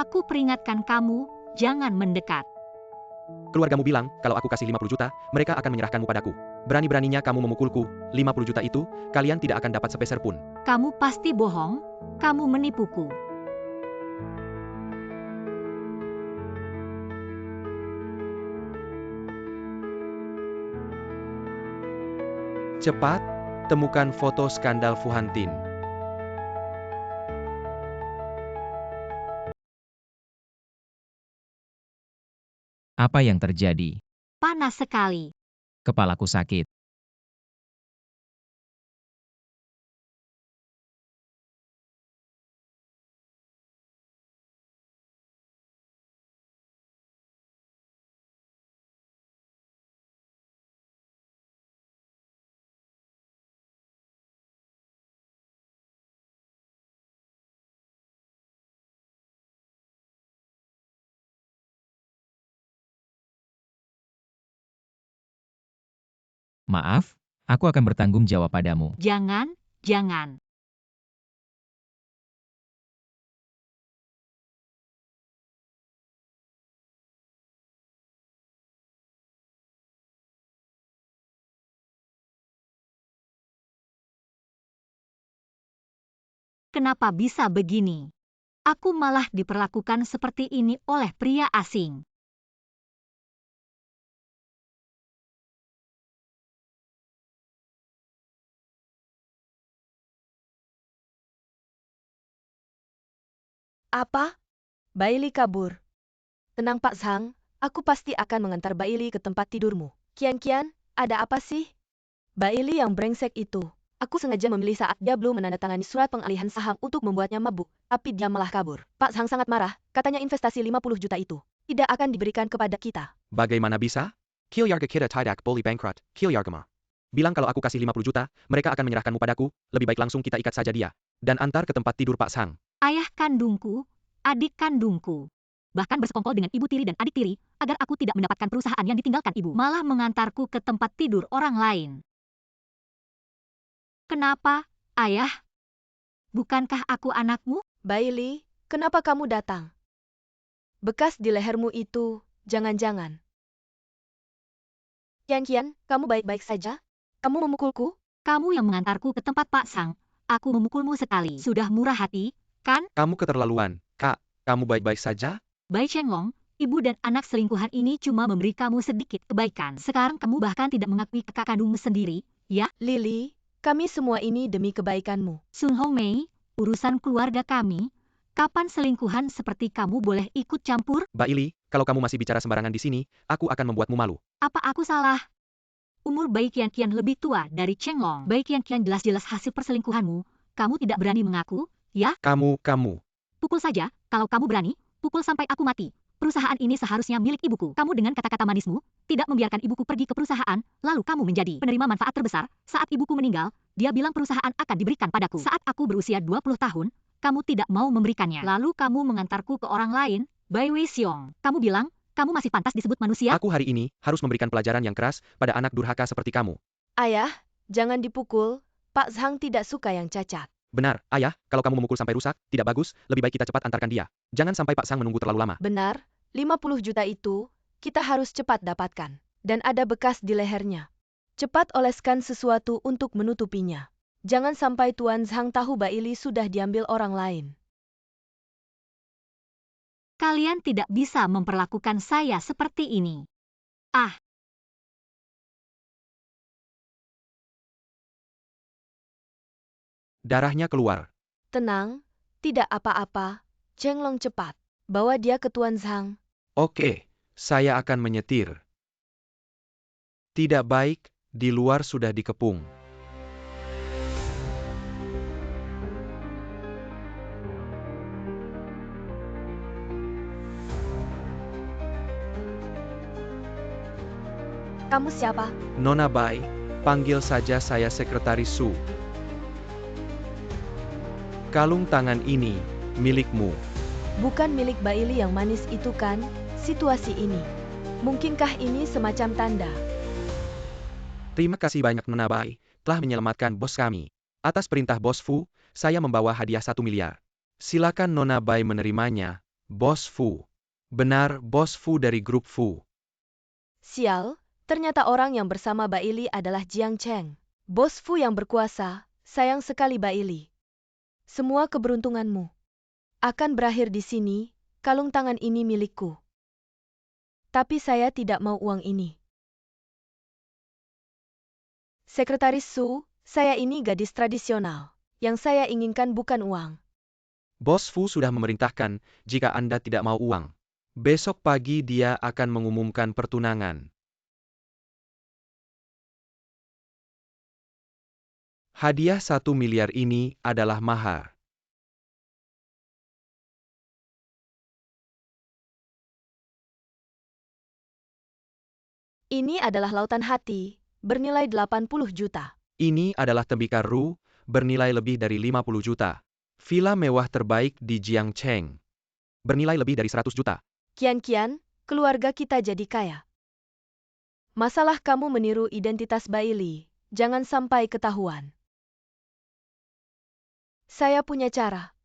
Aku peringatkan kamu, jangan mendekat. Keluargamu bilang, kalau aku kasih 50 juta, mereka akan menyerahkanmu padaku. Berani-beraninya kamu memukulku, 50 juta itu, kalian tidak akan dapat sepeser pun. Kamu pasti bohong, kamu menipuku. Cepat, temukan foto skandal Fu Hantin. Apa yang terjadi? Panas sekali. Kepalaku sakit. Maaf, aku akan bertanggung jawab padamu. Jangan, jangan. Kenapa bisa begini? Aku malah diperlakukan seperti ini oleh pria asing. Apa? Bailey kabur. Tenang Pak Zhang, aku pasti akan mengantar Bailey ke tempat tidurmu. Kian, ada apa sih? Bailey yang brengsek itu. Aku sengaja memilih saat dia belum menandatangani surat pengalihan saham untuk membuatnya mabuk, tapi dia malah kabur. Pak Zhang sangat marah, katanya investasi 50 juta itu tidak akan diberikan kepada kita. Bagaimana bisa? Kilyarga kita tidak boleh bangkrut, Kilyargama. Bilang kalau aku kasih 50 juta, mereka akan menyerahkanmu padaku, lebih baik langsung kita ikat saja dia. Dan antar ke tempat tidur Pak Zhang. Ayah kandungku, adik kandungku. Bahkan bersekongkol dengan ibu tiri dan adik tiri, agar aku tidak mendapatkan perusahaan yang ditinggalkan ibu. Malah mengantarku ke tempat tidur orang lain. Kenapa, ayah? Bukankah aku anakmu? Bailey, kenapa kamu datang? Bekas di lehermu itu, jangan-jangan. Kian, kamu baik-baik saja? Kamu memukulku? Kamu yang mengantarku ke tempat Pak Sang. Aku memukulmu sekali. Sudah murah hati, kan? Kamu keterlaluan, Kak. Kamu baik-baik saja? Bai Chenglong, ibu dan anak selingkuhan ini cuma memberi kamu sedikit kebaikan. Sekarang kamu bahkan tidak mengakui kakak kandungmu sendiri, ya? Lily, kami semua ini demi kebaikanmu. Sun Hongmei, urusan keluarga kami. Kapan selingkuhan seperti kamu boleh ikut campur? Bailey, kalau kamu masih bicara sembarangan di sini, aku akan membuatmu malu. Apa aku salah? Umur Bai Qian lebih tua dari Chenglong. Bai Qian jelas-jelas hasil perselingkuhanmu. Kamu tidak berani mengaku, ya? Kamu. Pukul saja, kalau kamu berani, pukul sampai aku mati. Perusahaan ini seharusnya milik ibuku. Kamu dengan kata-kata manismu, tidak membiarkan ibuku pergi ke perusahaan, lalu kamu menjadi penerima manfaat terbesar. Saat ibuku meninggal, dia bilang perusahaan akan diberikan padaku. Saat aku berusia 20 tahun, kamu tidak mau memberikannya. Lalu kamu mengantarku ke orang lain, Bai Weixiong. Kamu bilang, kamu masih pantas disebut manusia? Aku hari ini harus memberikan pelajaran yang keras pada anak durhaka seperti kamu. Ayah, jangan dipukul. Pak Zhang tidak suka yang cacat. Benar, ayah, kalau kamu memukul sampai rusak, tidak bagus, lebih baik kita cepat antarkan dia. Jangan sampai Pak Sang menunggu terlalu lama. Benar, 50 juta itu, kita harus cepat dapatkan. Dan ada bekas di lehernya. Cepat oleskan sesuatu untuk menutupinya. Jangan sampai Tuan Zhang tahu Bailey sudah diambil orang lain. Kalian tidak bisa memperlakukan saya seperti ini. Ah, Darahnya keluar. Tenang, tidak apa-apa. Chenglong cepat. Bawa dia ke Tuan Zhang. Oke, saya akan menyetir. Tidak baik, di luar sudah dikepung. Kamu siapa? Nona Bai, panggil saja saya Sekretaris Su. Kalung tangan ini, milikmu. Bukan milik Bailey yang manis itu kan, situasi ini. Mungkinkah ini semacam tanda? Terima kasih banyak Nona Bai, telah menyelamatkan bos kami. Atas perintah bos Fu, saya membawa hadiah 1 miliar. Silakan Nona Bai menerimanya, Bos Fu. Benar, Bos Fu dari grup Fu. Sial, ternyata orang yang bersama Baili adalah Jiang Cheng. Bos Fu yang berkuasa, sayang sekali Baili. Semua keberuntunganmu akan berakhir di sini, kalung tangan ini milikku. Tapi saya tidak mau uang ini. Sekretaris Su, saya ini gadis tradisional. Yang saya inginkan bukan uang. Bos Fu sudah memerintahkan, jika Anda tidak mau uang. Besok pagi dia akan mengumumkan pertunangan. Hadiah 1 miliar ini adalah mahar. Ini adalah lautan hati, bernilai 80 juta. Ini adalah tembikar Ru, bernilai lebih dari 50 juta. Villa mewah terbaik di Jiangcheng. Bernilai lebih dari 100 juta. Kian-kian, keluarga kita jadi kaya. Masalah kamu meniru identitas Baili, jangan sampai ketahuan. Saya punya cara.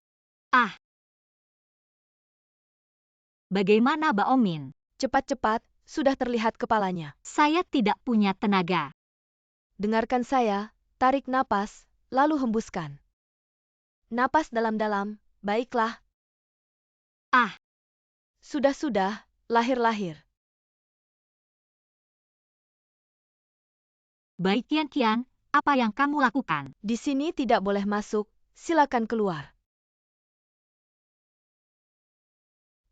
Bagaimana Bao Min? Cepat-cepat, sudah terlihat kepalanya. Saya tidak punya tenaga. Dengarkan saya, tarik napas, lalu hembuskan. Napas dalam-dalam, baiklah. Sudah-sudah, lahir-lahir. Baik Kian-kian, apa yang kamu lakukan? Di sini tidak boleh masuk, silakan keluar.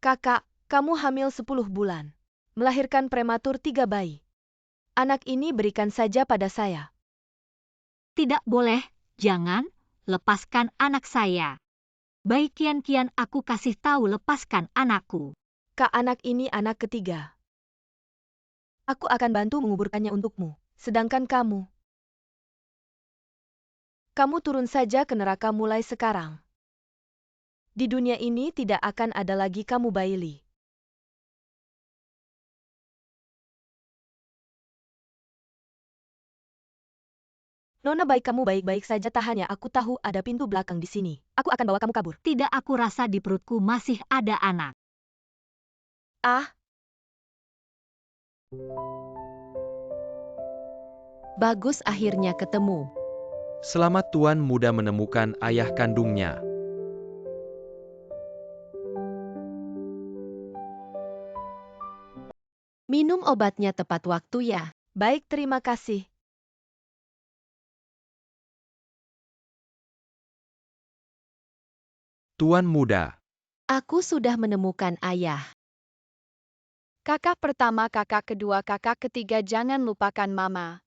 Kakak, kamu hamil 10 bulan. Melahirkan prematur 3 bayi. Anak ini berikan saja pada saya. Tidak boleh, jangan, lepaskan anak saya. Baik Kian-kian, aku kasih tahu lepaskan anakku. Kak, anak ini anak ketiga. Aku akan bantu menguburkannya untukmu. Sedangkan kamu turun saja ke neraka mulai sekarang. Di dunia ini tidak akan ada lagi kamu Baili. Nona baik, kamu baik-baik saja, tahan ya, aku tahu ada pintu belakang di sini. Aku akan bawa kamu kabur. Tidak, aku rasa di perutku masih ada anak. Bagus, akhirnya ketemu. Selamat tuan muda menemukan ayah kandungnya. Minum obatnya tepat waktu ya. Baik, terima kasih. Tuan muda. Aku sudah menemukan ayah. Kakak pertama, kakak kedua, kakak ketiga, jangan lupakan mama.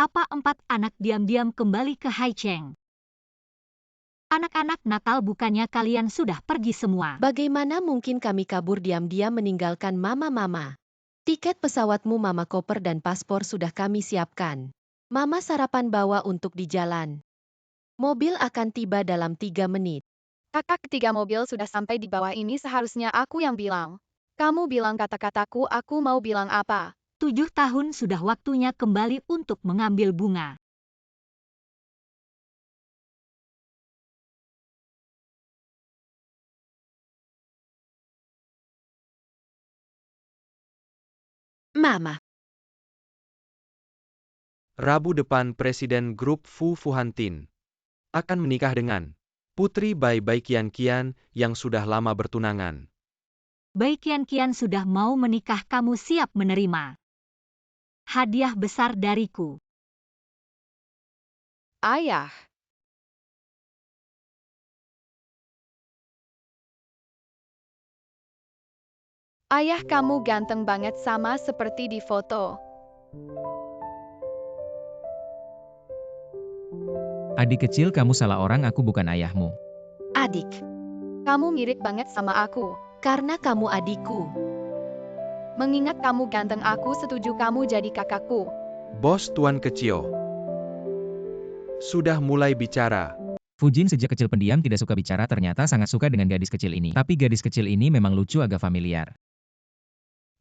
Apa 4 anak diam-diam kembali ke Haicheng? Anak-anak nakal, bukannya kalian sudah pergi semua? Bagaimana mungkin kami kabur diam-diam meninggalkan mama-mama? Tiket pesawatmu, mama, koper dan paspor sudah kami siapkan. Mama sarapan bawa untuk di jalan. Mobil akan tiba dalam 3 menit. Kakak ketiga, mobil sudah sampai di bawah ini, seharusnya aku yang bilang. Kamu bilang kata-kataku, aku mau bilang apa? 7 tahun sudah waktunya kembali untuk mengambil bunga. Mama, Rabu depan Presiden Grup Fu Fuhantin akan menikah dengan Putri Bai Bai Kian-kian yang sudah lama bertunangan. Baik Kian-kian sudah mau menikah, kamu siap menerima hadiah besar dariku. Ayah. Ayah kamu ganteng banget, sama seperti di foto. Adik kecil, kamu salah orang, aku bukan ayahmu. adik. Kamu mirip banget sama aku. Karena kamu adikku. Mengingat kamu ganteng, aku setuju kamu jadi kakakku. Bos Tuan Kecil sudah mulai bicara. Fujin sejak kecil pendiam, tidak suka bicara, ternyata sangat suka dengan gadis kecil ini. Tapi gadis kecil ini memang lucu, agak familiar.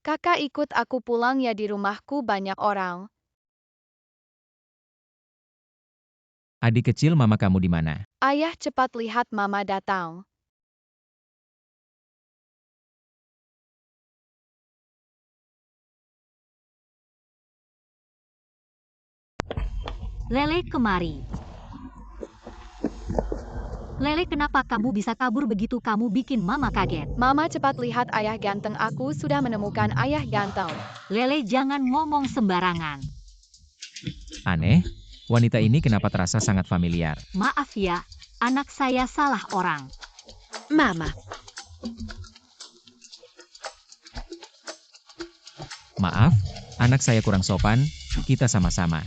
Kakak ikut aku pulang ya, di rumahku banyak orang. Adik kecil mama kamu di mana? Ayah, cepat lihat mama datang. Lele, kemari. Lele, kenapa kamu bisa kabur begitu? Kamu bikin mama kaget. Mama, cepat lihat ayah ganteng. Aku sudah menemukan ayah ganteng. Lele, jangan ngomong sembarangan. Aneh, wanita ini kenapa terasa sangat familiar? Maaf ya, anak saya salah orang. Mama, Maaf, anak saya kurang sopan, kita sama-sama.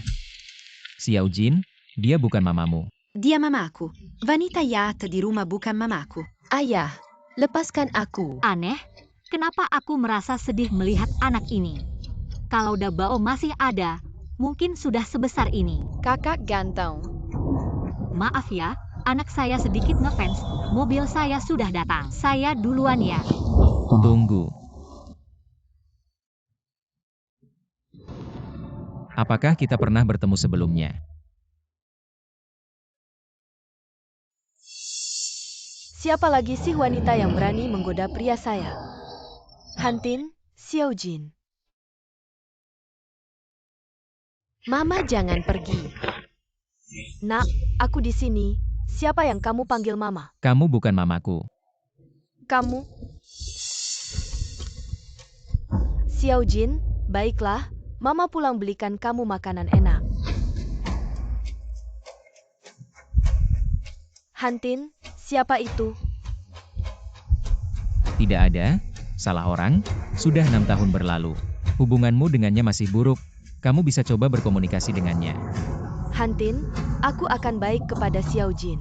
Xiao Jin, dia bukan mamamu. dia mamaku. Wanita jahat di rumah bukan mamaku. Ayah, lepaskan aku. Aneh, kenapa aku merasa sedih melihat anak ini? Kalau Dabao masih ada, mungkin sudah sebesar ini. Kakak ganteng. Maaf ya, anak saya sedikit ngefans. Mobil saya sudah datang. Saya duluan ya. Tunggu. Apakah kita pernah bertemu sebelumnya? Siapa lagi sih wanita yang berani menggoda pria saya? Hantin, Xiao Jin. Mama, jangan pergi. Nak, aku di sini. Siapa yang kamu panggil mama? Kamu bukan mamaku. Kamu? Xiao Jin, baiklah. Mama pulang belikan kamu makanan enak. Hantin, siapa itu? Tidak ada, salah orang, sudah 6 tahun berlalu. Hubunganmu dengannya masih buruk, kamu bisa coba berkomunikasi dengannya. Hantin, aku akan baik kepada Xiao Jin.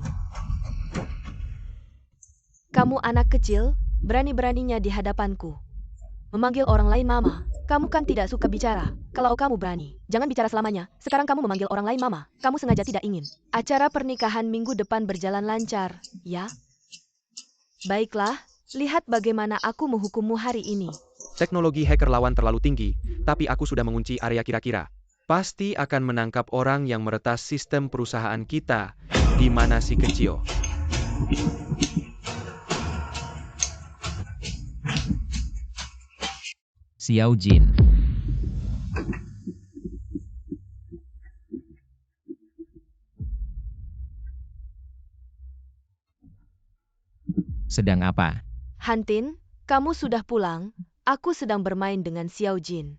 Kamu anak kecil, berani-beraninya di hadapanku. Memanggil orang lain mama. Kamu kan tidak suka bicara. Kalau kamu berani, jangan bicara selamanya. Sekarang kamu memanggil orang lain mama. Kamu sengaja tidak ingin acara pernikahan minggu depan berjalan lancar, ya? Baiklah, lihat bagaimana aku menghukummu hari ini. Teknologi hacker lawan terlalu tinggi, tapi aku sudah mengunci area kira-kira. Pasti akan menangkap orang yang meretas sistem perusahaan kita. Di mana si kecil? Xiao Jin. Sedang apa? Hantin, kamu sudah pulang. Aku sedang bermain dengan Xiao Jin.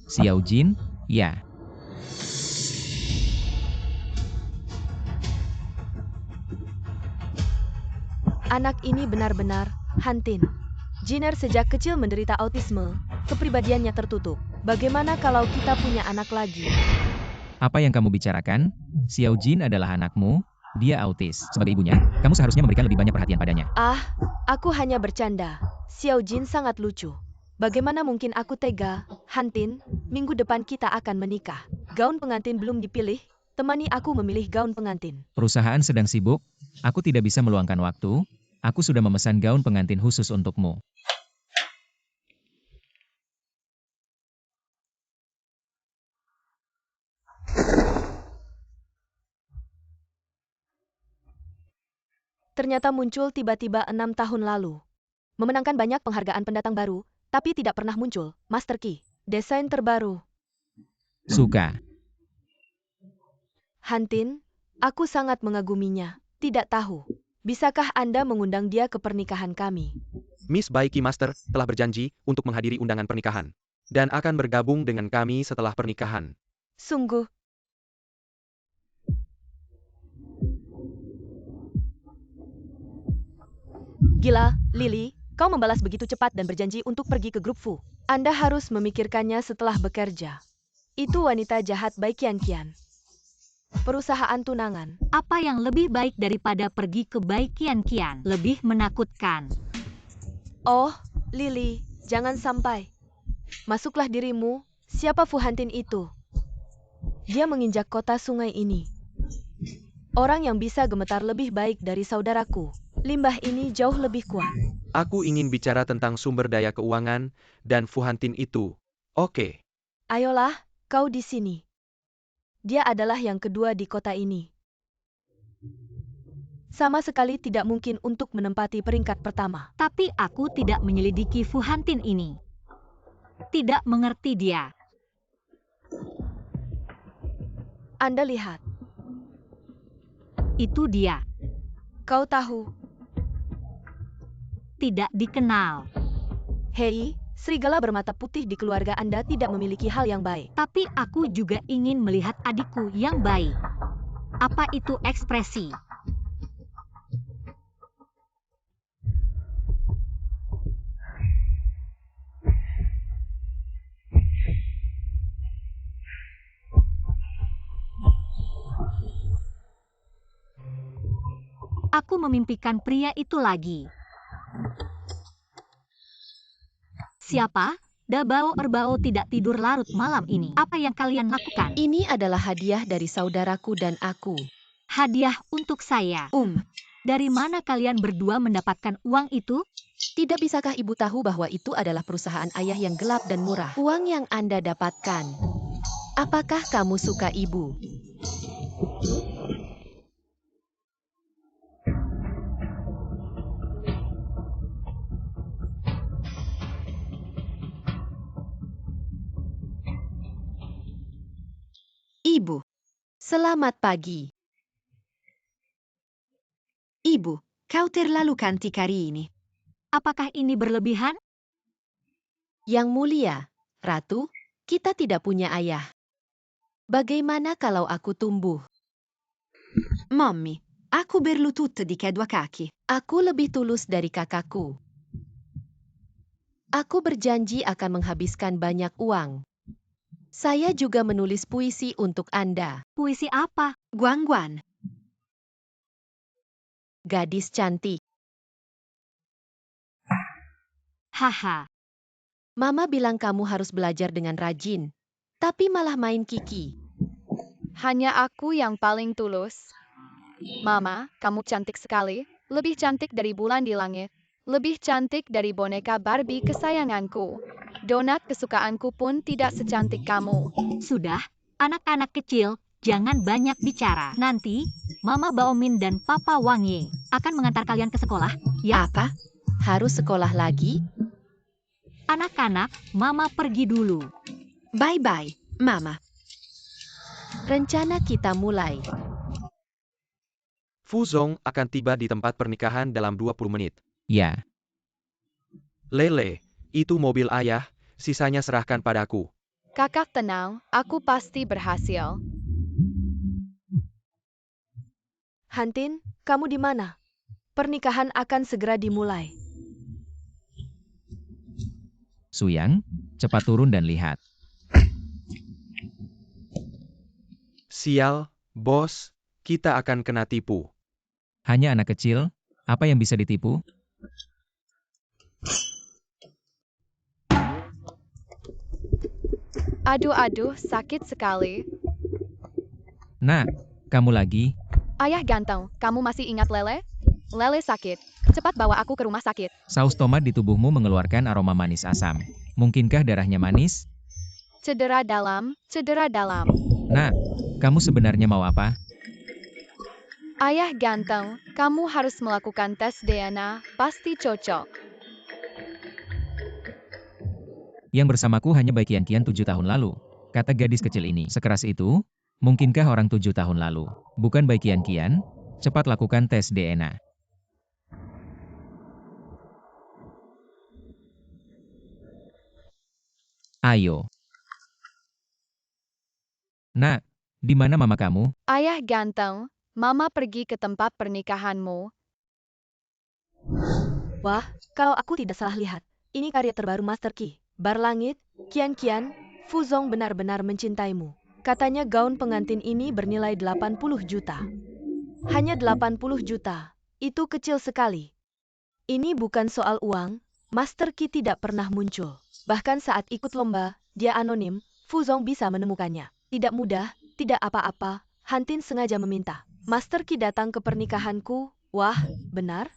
Xiao Jin? Ya. Anak ini benar-benar Hantin. Jiner sejak kecil menderita autisme, kepribadiannya tertutup. Bagaimana kalau kita punya anak lagi? Apa yang kamu bicarakan? Xiao Jin adalah anakmu, dia autis. Sebagai ibunya, kamu seharusnya memberikan lebih banyak perhatian padanya. Aku hanya bercanda. Xiao Jin sangat lucu. Bagaimana mungkin aku tega? Hantin, minggu depan kita akan menikah. Gaun pengantin belum dipilih, temani aku memilih gaun pengantin. Perusahaan sedang sibuk, aku tidak bisa meluangkan waktu, aku sudah memesan gaun pengantin khusus untukmu. Ternyata muncul tiba-tiba 6 tahun lalu. Memenangkan banyak penghargaan pendatang baru, tapi tidak pernah muncul. Master Key, desain terbaru. Suka. Hantin, aku sangat mengaguminya. Tidak tahu, bisakah Anda mengundang dia ke pernikahan kami? Miss Baiki Master telah berjanji untuk menghadiri undangan pernikahan. Dan akan bergabung dengan kami setelah pernikahan. Sungguh. Gila, Lily, kau membalas begitu cepat dan berjanji untuk pergi ke grup Fu. Anda harus memikirkannya setelah bekerja. Itu wanita jahat baik Kian. Perusahaan tunangan. Apa yang lebih baik daripada pergi ke Baikian Kian? Lebih menakutkan. Oh, Lily, jangan sampai. Masuklah dirimu, siapa Fu Hantin itu? Dia menginjak kota sungai ini. Orang yang bisa gemetar lebih baik dari saudaraku. Limbah ini jauh lebih kuat. Aku ingin bicara tentang sumber daya keuangan dan Fu Hantin itu. Oke. Ayolah, kau di sini. Dia adalah yang kedua di kota ini. Sama sekali tidak mungkin untuk menempati peringkat pertama. Tapi aku tidak menyelidiki Fu Hantin ini. Tidak mengerti dia. Anda lihat, Itu dia. kau tahu. Tidak dikenal. Hei, serigala bermata putih di keluarga Anda tidak memiliki hal yang baik. Tapi aku juga ingin melihat adikku yang baik. Apa itu ekspresi? Aku memimpikan pria itu lagi. Siapa? Dabao Erbao tidak tidur larut malam ini. Apa yang kalian lakukan? Ini adalah hadiah dari saudaraku dan aku. Hadiah untuk saya. Dari mana kalian berdua mendapatkan uang itu? Tidak bisakah ibu tahu bahwa itu adalah perusahaan ayah yang gelap dan murah? Uang yang Anda dapatkan. Apakah kamu suka ibu? Ibu. Selamat pagi. Ibu, kau terlalu cantik hari ini. Apakah ini berlebihan? Yang mulia, Ratu, kita tidak punya ayah. Bagaimana kalau aku tumbuh? Mommy, aku berlutut di kedua kaki. Aku lebih tulus dari kakakku. Aku berjanji akan menghabiskan banyak uang. Saya juga menulis puisi untuk Anda. Puisi apa? Guan-guan. Gadis cantik. Haha. Mama bilang kamu harus belajar dengan rajin, tapi malah main kiki. Hanya aku yang paling tulus. Mama, kamu cantik sekali. Lebih cantik dari bulan di langit. Lebih cantik dari boneka Barbie kesayanganku. Donat kesukaanku pun tidak secantik kamu. Sudah, anak-anak kecil, jangan banyak bicara. Nanti, Mama Baomin dan Papa Wang Ye akan mengantar kalian ke sekolah. Ya, Apa? Harus sekolah lagi? anak-anak, Mama pergi dulu. Bye-bye, Mama. Rencana kita mulai. Fu Zong akan tiba di tempat pernikahan dalam 20 menit. Ya, Lele, itu mobil ayah, sisanya serahkan padaku. Kakak tenang, aku pasti berhasil. Hantin, kamu di mana? Pernikahan akan segera dimulai. Suyang, cepat turun dan lihat. Sial, bos, kita akan kena tipu. Hanya anak kecil, apa yang bisa ditipu? Aduh, sakit sekali. Nah, kamu lagi? Ayah ganteng, kamu masih ingat Lele? Lele sakit. Cepat bawa aku ke rumah sakit. Saus tomat di tubuhmu mengeluarkan aroma manis asam. Mungkinkah darahnya manis? Cedera dalam, cedera dalam. Nah, kamu sebenarnya mau apa? Ayah ganteng, kamu harus melakukan tes DNA, pasti cocok. Yang bersamaku hanya Bai Qian 7 tahun lalu. Kata gadis kecil ini, sekeras itu? Mungkinkah orang 7 tahun lalu? Bukan Bai Qian, cepat lakukan tes DNA. Ayo. Nak, di mana mama kamu? Ayah ganteng, Mama pergi ke tempat pernikahanmu. Wah, kalau aku tidak salah lihat, ini karya terbaru Master Qi. Bar Langit, Qian, Fu Zong benar-benar mencintaimu. Katanya gaun pengantin ini bernilai 80 juta. Hanya 80 juta, itu kecil sekali. Ini bukan soal uang, Master Qi tidak pernah muncul. Bahkan saat ikut lomba, dia anonim, Fu Zong bisa menemukannya. Tidak mudah, tidak apa-apa, Hantin sengaja meminta. Master Qi datang ke pernikahanku, wah, benar?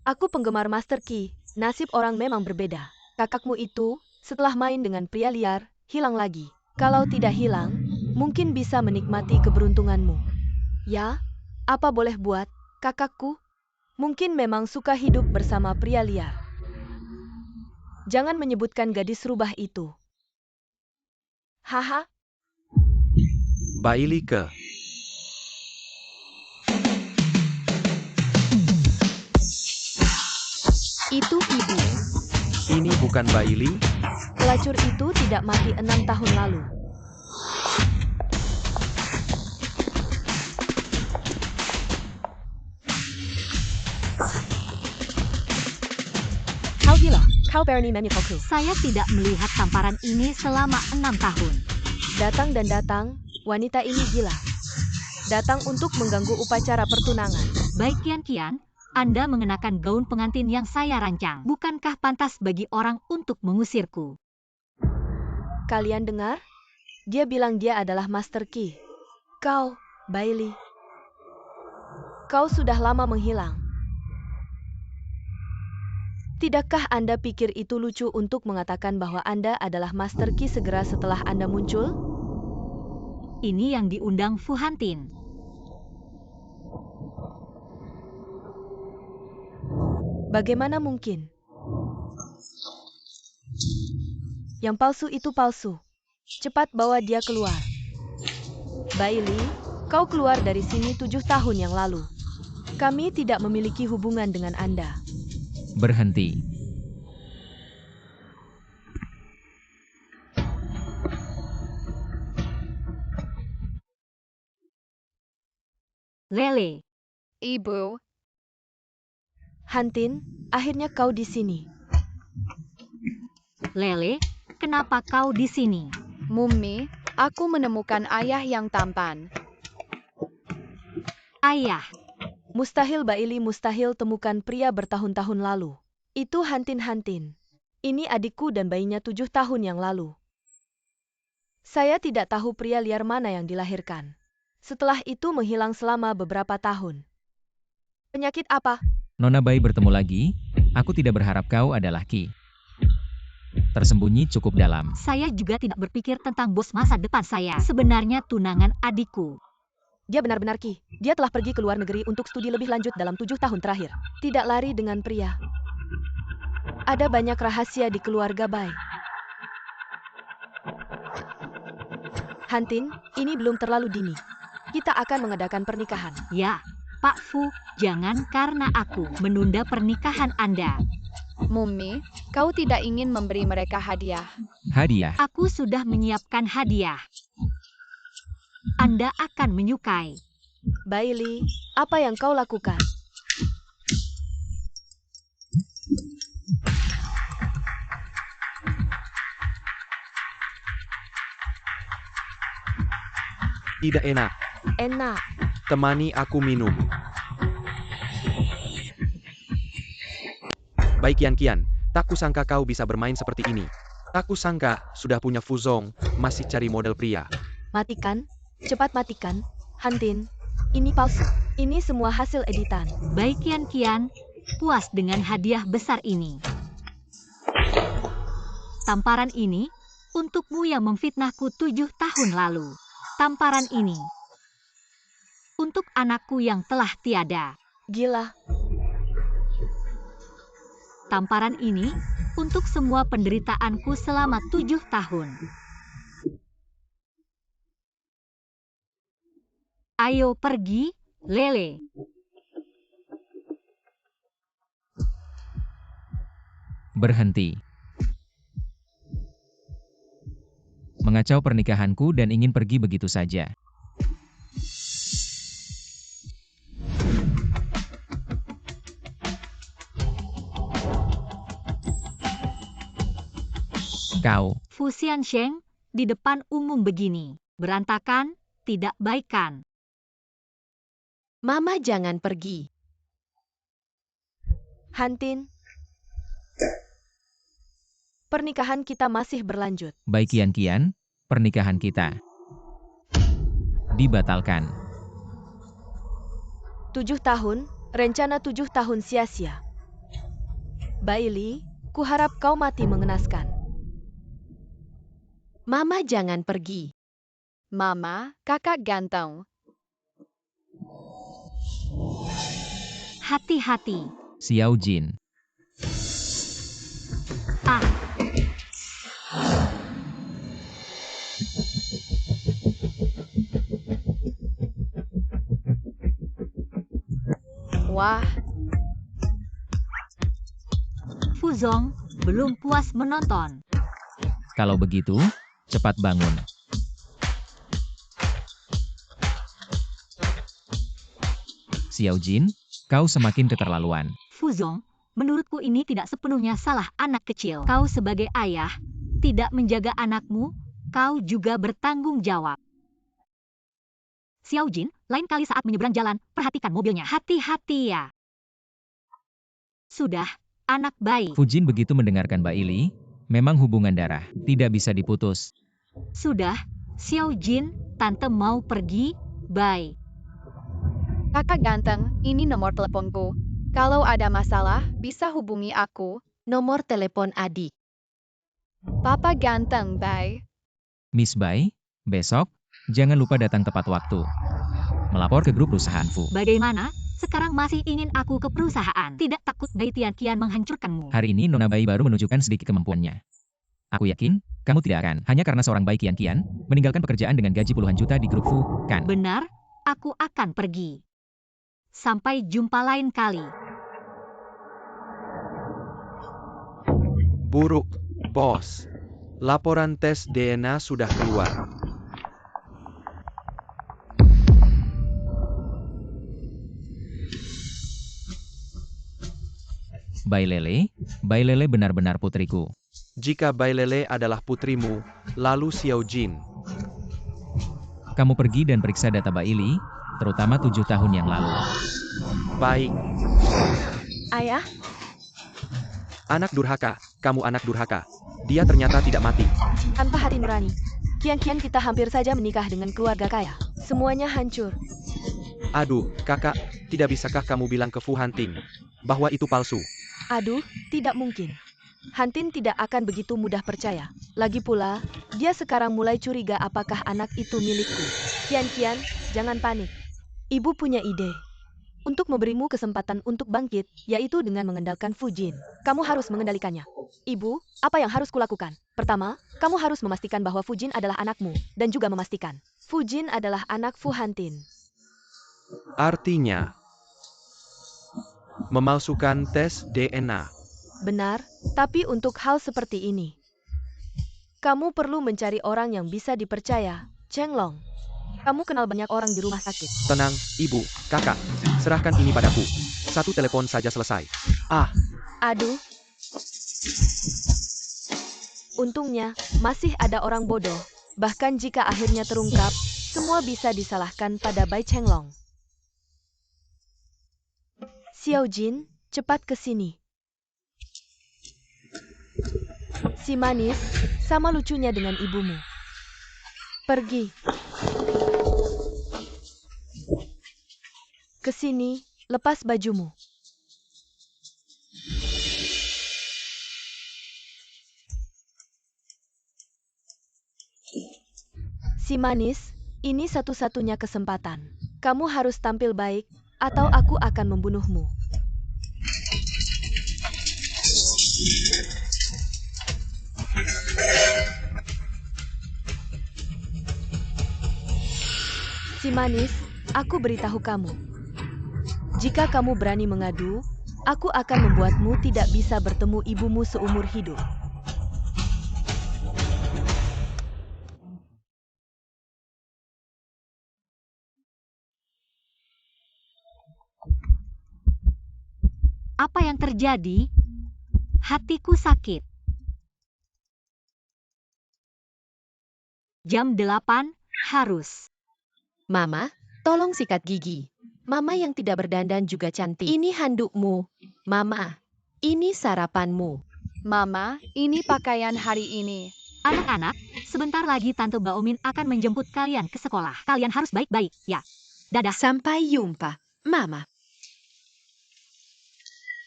Aku penggemar Master Qi, nasib orang memang berbeda. Kakakmu itu, setelah main dengan pria liar, hilang lagi. Kalau tidak hilang, mungkin bisa menikmati keberuntunganmu. Ya, apa boleh buat, Kakakku, mungkin memang suka hidup bersama pria liar. Jangan menyebutkan gadis rubah itu. Haha, Bailey ke. Itu ibu. Ini bukan Bailey? pelacur itu tidak mati 6 tahun lalu. Kau gila, kau berani memukulku. Saya tidak melihat tamparan ini selama 6 tahun. Datang dan datang, wanita ini gila. Datang untuk mengganggu upacara pertunangan. Baik Kian, Anda mengenakan gaun pengantin yang saya rancang. Bukankah pantas bagi orang untuk mengusirku? Kalian dengar? Dia bilang dia adalah Master Qi. Kau, Bailey. Kau sudah lama menghilang. Tidakkah Anda pikir itu lucu untuk mengatakan bahwa Anda adalah Master Qi segera setelah Anda muncul? Ini yang diundang Fu Hantin. Bagaimana mungkin? Yang palsu itu palsu. Cepat bawa dia keluar. Bailey, kau keluar dari sini 7 tahun yang lalu. Kami tidak memiliki hubungan dengan Anda. Berhenti. Lele, Ibu, Hantin, akhirnya kau di sini. Lele, kenapa kau di sini? Mummy, aku menemukan ayah yang tampan. Ayah, Mustahil Bailey, mustahil temukan pria bertahun-tahun lalu. Itu Hantin. Ini adikku dan bayinya 7 tahun yang lalu. Saya tidak tahu pria liar mana yang dilahirkan. Setelah itu menghilang selama beberapa tahun. Penyakit apa? Nona bayi bertemu lagi, aku tidak berharap kau adalah Qi. Tersembunyi cukup dalam. saya juga tidak berpikir tentang bos masa depan saya. Sebenarnya tunangan adikku. Dia benar-benar Qi. Dia telah pergi ke luar negeri untuk studi lebih lanjut dalam 7 tahun terakhir. Tidak lari dengan pria. Ada banyak rahasia di keluarga Bai. Hantin, ini belum terlalu dini. Kita akan mengadakan pernikahan. Ya, Pak Fu, jangan karena aku menunda pernikahan Anda. Mummy, kau tidak ingin memberi mereka hadiah. Hadiah. Aku sudah menyiapkan hadiah. Anda akan menyukai. Bailey, apa yang kau lakukan? Tidak enak. Enak. Temani aku minum. Baik Kian, tak kusangka kau bisa bermain seperti ini. Tak kusangka sudah punya Fuzong, masih cari model pria. Matikan. Cepat matikan. Hantin, ini palsu. Ini semua hasil editan. Baik Kian, puas dengan hadiah besar ini. Tamparan ini untukmu yang memfitnahku 7 tahun lalu. Tamparan ini untuk anakku yang telah tiada. Gila. Tamparan ini untuk semua penderitaanku selama 7 tahun. Ayo pergi, Lele. Berhenti. Mengacau pernikahanku dan ingin pergi begitu saja. Kau. Fu Xiansheng, di depan umum begini. Berantakan, tidak baik kan? Mama jangan pergi. Hantin. Pernikahan kita masih berlanjut. Baik Kian, pernikahan kita dibatalkan. 7 tahun, rencana 7 tahun sia-sia. Bailey, kuharap kau mati mengenaskan. Mama jangan pergi. Mama, kakak ganteng. Hati-hati. Xiao Jin. Ah, Wah, Fuzong belum puas menonton. Kalau begitu, cepat bangun. Xiao Jin, kau semakin keterlaluan. Fuzong, menurutku ini tidak sepenuhnya salah anak kecil. Kau sebagai ayah, tidak menjaga anakmu, kau juga bertanggung jawab. Xiao Jin, lain kali saat menyeberang jalan, perhatikan mobilnya. Hati-hati ya. Sudah, anak baik. Fujin begitu mendengarkan Mbak Ili, memang hubungan darah, tidak bisa diputus. Sudah, Xiao Jin, tante mau pergi, bye. kakak ganteng, ini nomor teleponku. Kalau ada masalah, bisa hubungi aku. Nomor telepon adik. Papa ganteng, bye. Miss Bai, besok, jangan lupa datang tepat waktu. Melapor ke grup perusahaan Fu. Bagaimana? Sekarang masih ingin aku ke perusahaan. Tidak takut Bai Tianqian menghancurkanmu. Hari ini Nona Bai baru menunjukkan sedikit kemampuannya. Aku yakin, kamu tidak akan, hanya karena seorang Bai Qian meninggalkan pekerjaan dengan gaji puluhan juta di grup Fu, kan? Benar, aku akan pergi. Sampai jumpa lain kali. Buruk, bos. Laporan tes DNA sudah keluar. Bai Lele benar-benar putriku. Jika Bai Lele adalah putrimu, lalu Xiao Jin. Kamu pergi dan periksa data Mbak Ili, terutama 7 tahun yang lalu. Baik. Ayah, Anak durhaka, kamu anak durhaka. Dia ternyata tidak mati. tanpa hati nurani. Kian-kian kita hampir saja menikah dengan keluarga kaya. Semuanya hancur. Aduh, kakak, tidak bisakah kamu bilang ke Fu Hantin bahwa itu palsu? Aduh, tidak mungkin. Hantin tidak akan begitu mudah percaya. Lagi pula, dia sekarang mulai curiga apakah anak itu milikku. Kian-kian, jangan panik. Ibu punya ide. Untuk memberimu kesempatan untuk bangkit, yaitu dengan mengendalikan Fujin. Kamu harus mengendalikannya. Ibu, apa yang harus kulakukan? Pertama, kamu harus memastikan bahwa Fujin adalah anakmu, dan juga memastikan Fujin adalah anak Fu Hantin. Artinya, memalsukan tes DNA. Benar, tapi untuk hal seperti ini, kamu perlu mencari orang yang bisa dipercaya. Cheng Long, kamu kenal banyak orang di rumah sakit. Tenang, ibu, kakak. Serahkan ini padaku. Satu telepon saja selesai. Ah, Aduh. Untungnya, masih ada orang bodoh. Bahkan jika akhirnya terungkap, semua bisa disalahkan pada Bai Chenglong. Xiao Jin, cepat ke sini. Si manis, sama lucunya dengan ibumu. Pergi. Ke sini, lepas bajumu. Si manis, ini satu-satunya kesempatan. Kamu harus tampil baik, atau aku akan membunuhmu. Si manis, aku beritahu kamu. Jika kamu berani mengadu, aku akan membuatmu tidak bisa bertemu ibumu seumur hidup. Apa yang terjadi? Hatiku sakit. Jam 8, harus. Mama, tolong sikat gigi. Mama yang tidak berdandan juga cantik. Ini handukmu. Mama, ini sarapanmu. Mama, ini pakaian hari ini. Anak-anak, sebentar lagi Tante Baomin akan menjemput kalian ke sekolah. Kalian harus baik-baik, ya. Dadah. Sampai jumpa, Mama.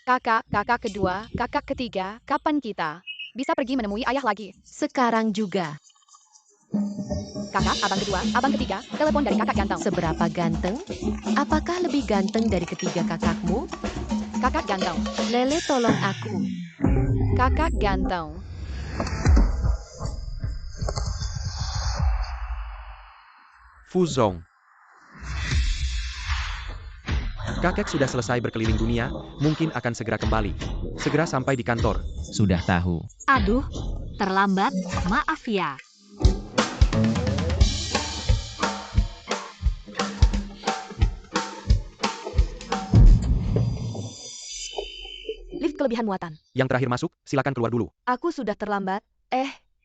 Kakak kedua, kakak ketiga, kapan kita bisa pergi menemui ayah lagi? Sekarang juga. Kakak, abang kedua, abang ketiga, telepon dari kakak ganteng. Seberapa ganteng? Apakah lebih ganteng dari ketiga kakakmu? Kakak ganteng. Lele, tolong aku. Kakak ganteng. Fuzong. Kakek sudah selesai berkeliling dunia, mungkin akan segera kembali. Segera sampai di kantor. Sudah tahu. Aduh, terlambat, maaf ya. Lift kelebihan muatan. Yang terakhir masuk, silakan keluar dulu. Aku sudah terlambat.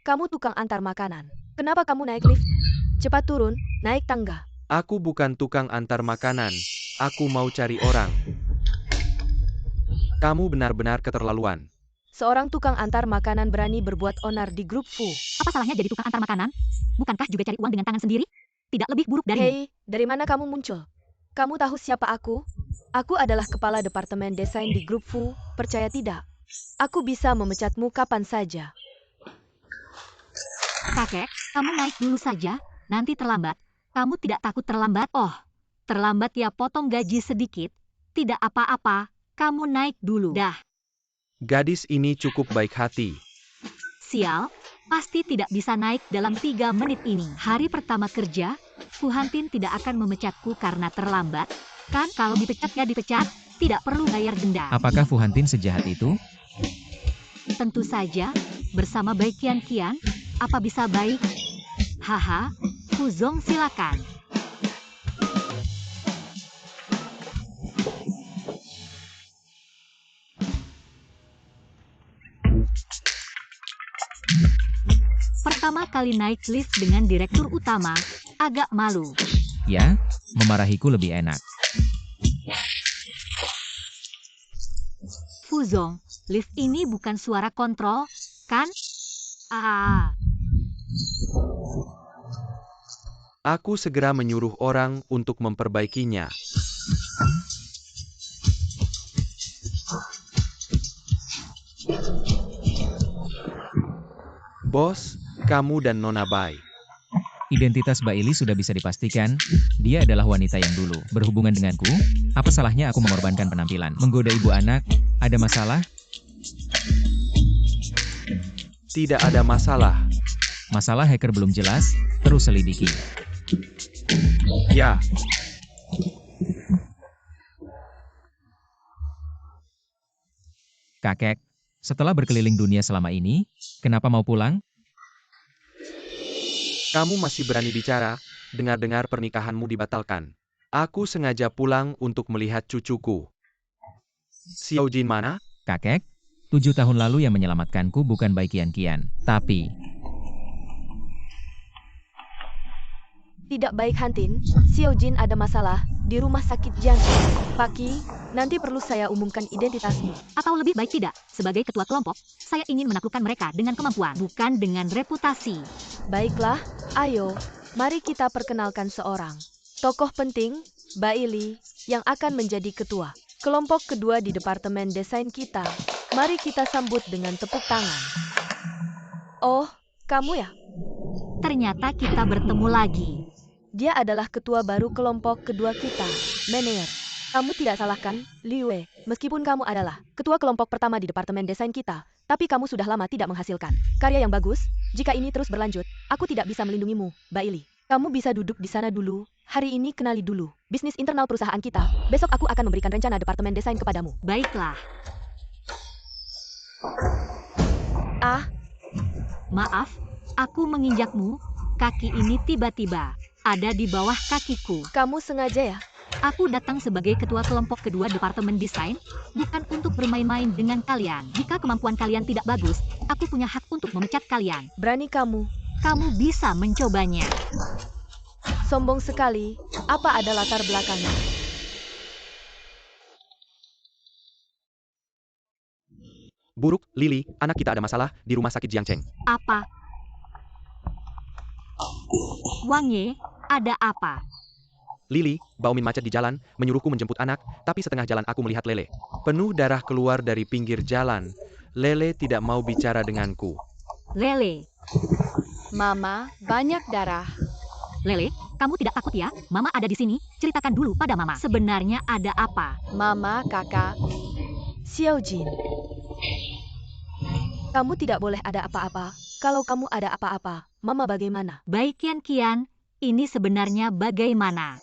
Kamu tukang antar makanan. Kenapa kamu naik lift? Cepat turun, naik tangga. Aku bukan tukang antar makanan. Aku mau cari orang. Kamu benar-benar keterlaluan. Seorang tukang antar makanan berani berbuat onar di grup Fu. Apa salahnya jadi tukang antar makanan? Bukankah juga cari uang dengan tangan sendiri? Tidak lebih buruk darimu. Hei, dari mana kamu muncul? Kamu tahu siapa aku? Aku adalah kepala departemen desain di grup Fu, percaya tidak? Aku bisa memecatmu kapan saja. Kakek, kamu naik dulu saja, nanti terlambat. Kamu tidak takut terlambat? Oh, terlambat ya, potong gaji sedikit. Tidak apa-apa, kamu naik dulu. Dah, Gadis ini cukup baik hati. sial, pasti tidak bisa naik dalam 3 menit ini. Hari pertama kerja, Fu Hantin tidak akan memecatku karena terlambat. Kan kalau dipecat ya dipecat, tidak perlu bayar denda. Apakah Fu Hantin sejahat itu? Tentu saja, bersama Bai Qian, apa bisa baik? Haha, Fuzong silakan. Pertama kali naik lift dengan direktur utama, agak malu. Ya, memarahiku lebih enak. Fuzong, lift ini bukan suara kontrol, kan? Aku segera menyuruh orang untuk memperbaikinya. Bos, kamu dan Nona Bai. Identitas Baili sudah bisa dipastikan, dia adalah wanita yang dulu berhubungan denganku. Apa salahnya aku mengorbankan penampilan? Menggoda ibu anak, ada masalah? Tidak ada masalah. Masalah hacker belum jelas, terus selidiki. Ya, Kakek, setelah berkeliling dunia selama ini, kenapa mau pulang? kamu masih berani bicara, dengar-dengar pernikahanmu dibatalkan. Aku sengaja pulang untuk melihat cucuku. Xiao Jin mana? Kakek, 7 tahun lalu yang menyelamatkanku bukan Bai Qian, tapi Tidak baik Hantin, Xiao Jin ada masalah di rumah sakit jantung. Paki, nanti perlu saya umumkan identitasmu. Atau lebih baik tidak, sebagai ketua kelompok, saya ingin menaklukkan mereka dengan kemampuan, bukan dengan reputasi. Baiklah, ayo, mari kita perkenalkan seorang tokoh penting, Baili, yang akan menjadi ketua kelompok kedua di departemen desain kita. Mari kita sambut dengan tepuk tangan. Oh, kamu ya? Ternyata kita bertemu lagi. Dia adalah ketua baru kelompok kedua kita, Mener. Kamu tidak salah kan, Liu Wei? Meskipun kamu adalah ketua kelompok pertama di departemen desain kita, tapi kamu sudah lama tidak menghasilkan karya yang bagus. Jika ini terus berlanjut, aku tidak bisa melindungimu, Baili. Kamu bisa duduk di sana dulu. Hari ini kenali dulu bisnis internal perusahaan kita. Besok aku akan memberikan rencana departemen desain kepadamu. Baiklah. Maaf, aku menginjakmu. Kaki ini tiba-tiba ada di bawah kakiku. Kamu sengaja ya? Aku datang sebagai ketua kelompok kedua departemen desain, bukan untuk bermain-main dengan kalian. Jika kemampuan kalian tidak bagus, aku punya hak untuk memecat kalian. Berani kamu. Kamu bisa mencobanya. Sombong sekali. Apa ada latar belakangnya? Buruk, Lily, anak kita ada masalah di rumah sakit Jiangcheng. Apa? Wang Ye, ada apa? Lily, Baomin macet di jalan, menyuruhku menjemput anak, tapi setengah jalan aku melihat Lele. Penuh darah keluar dari pinggir jalan. Lele tidak mau bicara denganku. Lele. Mama, banyak darah. Lele, kamu tidak takut ya? Mama ada di sini, ceritakan dulu pada Mama. Sebenarnya ada apa? Mama, kakak, Xiao Jin. Kamu tidak boleh ada apa-apa. Kalau kamu ada apa-apa, Mama bagaimana? Baik Kian, ini sebenarnya bagaimana?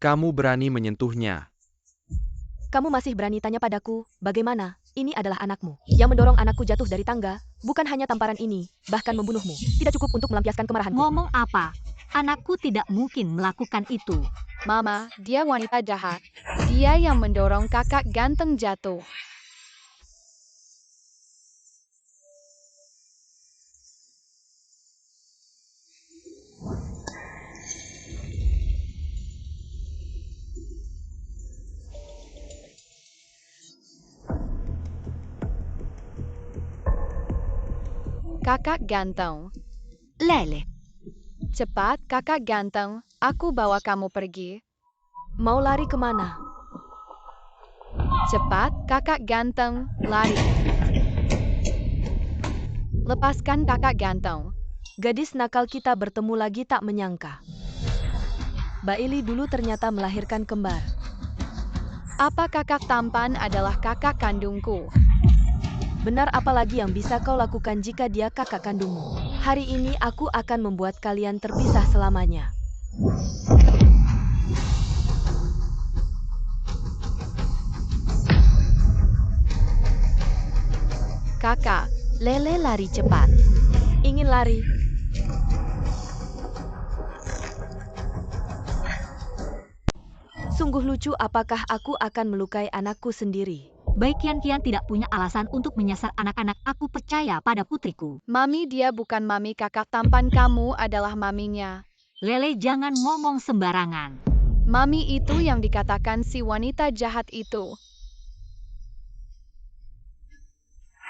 Kamu berani menyentuhnya. Kamu masih berani tanya padaku, bagaimana? Ini adalah anakmu. Yang mendorong anakku jatuh dari tangga, bukan hanya tamparan ini, bahkan membunuhmu. Tidak cukup untuk melampiaskan kemarahanku. Ngomong apa? Anakku tidak mungkin melakukan itu. Mama, dia wanita jahat. Dia yang mendorong kakak ganteng jatuh. Kakak ganteng. Lele, Cepat, kakak ganteng. Aku bawa kamu pergi. Mau lari kemana? Cepat, kakak ganteng. Lari. Lepaskan kakak ganteng. Gadis nakal kita bertemu lagi tak menyangka. Baili dulu ternyata melahirkan kembar. Apa kakak tampan adalah kakak kandungku? Benar apa lagi yang bisa kau lakukan jika dia kakak kandungmu? Hari ini aku akan membuat kalian terpisah selamanya. Kakak, Lele lari cepat. Ingin lari? Sungguh lucu, apakah aku akan melukai anakku sendiri? Baik Kian tidak punya alasan untuk menyasar anak-anak. Aku percaya pada putriku. Mami dia bukan mami, kakak tampan kamu adalah maminya. Lele jangan ngomong sembarangan. Mami itu yang dikatakan si wanita jahat itu.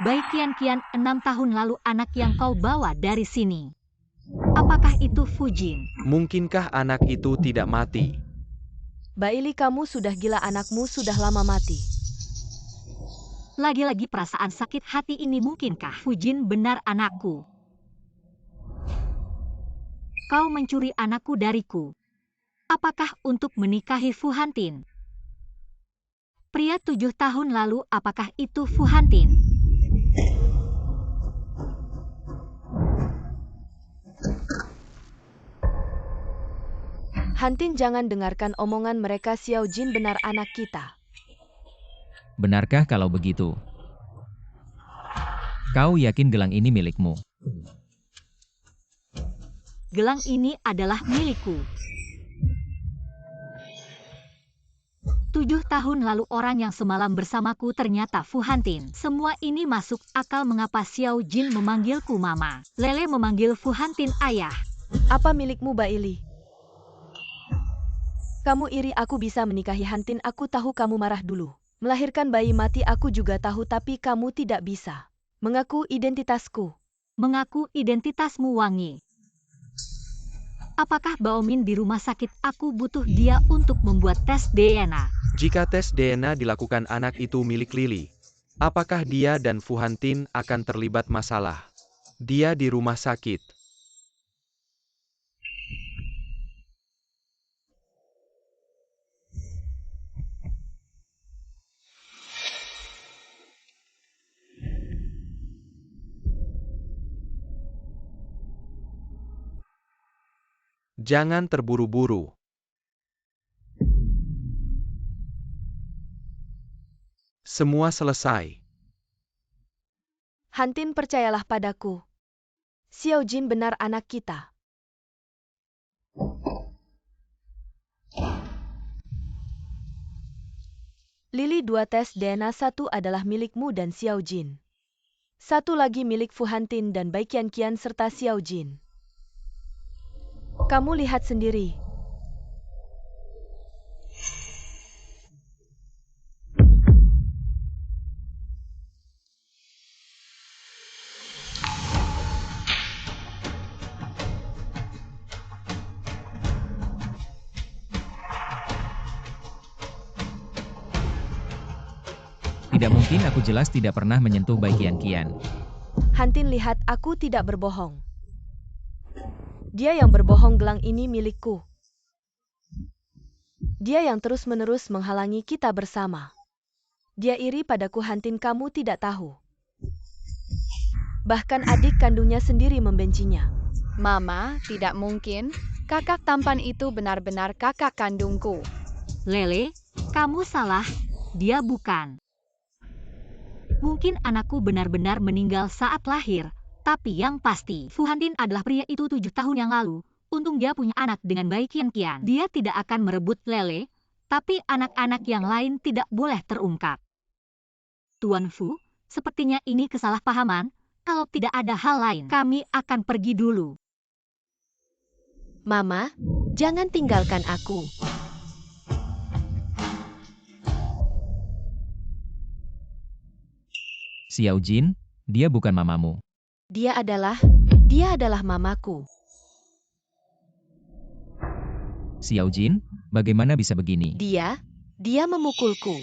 Baik Kian, 6 tahun lalu anak yang kau bawa dari sini. Apakah itu Fujin? Mungkinkah anak itu tidak mati? Baili, kamu sudah gila, anakmu sudah lama mati. Lagi-lagi perasaan sakit hati ini, mungkinkah Fujin benar anakku? Kau mencuri anakku dariku. Apakah untuk menikahi Fu Hantin? Pria 7 tahun lalu, apakah itu Fu Hantin? Hantin, jangan dengarkan omongan mereka. Xiao Jin benar anak kita. Benarkah kalau begitu? Kau yakin gelang ini milikmu? Gelang ini adalah milikku. 7 tahun lalu orang yang semalam bersamaku ternyata Fu Hantin. Semua ini masuk akal mengapa Xiao Jin memanggilku Mama. Lele memanggil Fu Hantin ayah. Apa milikmu, Baili? Kamu iri aku bisa menikahi Hantin. Aku tahu kamu marah dulu. Melahirkan bayi mati aku juga tahu, tapi kamu tidak bisa mengaku identitasku. Mengaku identitasmu Wangi. Apakah Baomin di rumah sakit? Aku butuh dia untuk membuat tes DNA. Jika tes DNA dilakukan anak itu milik Lily, apakah dia dan Fu Hantin akan terlibat masalah? Dia di rumah sakit. Jangan terburu-buru. Semua selesai. Hantin, percayalah padaku. Xiao Jin benar anak kita. Lily, 2 tes DNA, 1 adalah milikmu dan Xiao Jin. 1 lagi milik Fu Hantin dan Bai Qian serta Xiao Jin. Kamu lihat sendiri. Tidak mungkin, aku jelas tidak pernah menyentuh Bai Qian. Hantin lihat aku tidak berbohong. Dia yang berbohong, gelang ini milikku. Dia yang terus-menerus menghalangi kita bersama. Dia iri padaku, Hantin, kamu tidak tahu. Bahkan adik kandungnya sendiri membencinya. Mama, tidak mungkin. Kakak tampan itu benar-benar kakak kandungku. Lele, kamu salah. Dia bukan. Mungkin anakku benar-benar meninggal saat lahir. Tapi yang pasti, Fu Hantin adalah pria itu 7 tahun yang lalu. Untung dia punya anak dengan baik Qian. Dia tidak akan merebut Lele, tapi anak-anak yang lain tidak boleh terungkap. Tuan Fu, sepertinya ini kesalahpahaman. Kalau tidak ada hal lain, kami akan pergi dulu. Mama, jangan tinggalkan aku. Xiao Jin, dia bukan mamamu. Dia adalah mamaku. Xiao Jin, bagaimana bisa begini? Dia memukulku.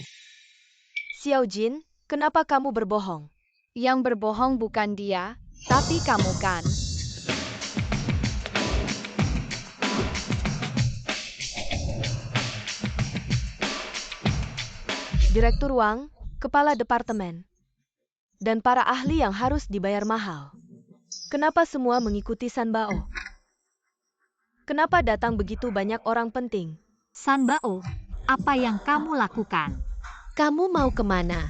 Xiao Jin, kenapa kamu berbohong? Yang berbohong bukan dia, tapi kamu kan. Direktur Wang, kepala departemen, dan para ahli yang harus dibayar mahal. Kenapa semua mengikuti San Bao? Kenapa datang begitu banyak orang penting? San Bao, apa yang kamu lakukan? Kamu mau kemana?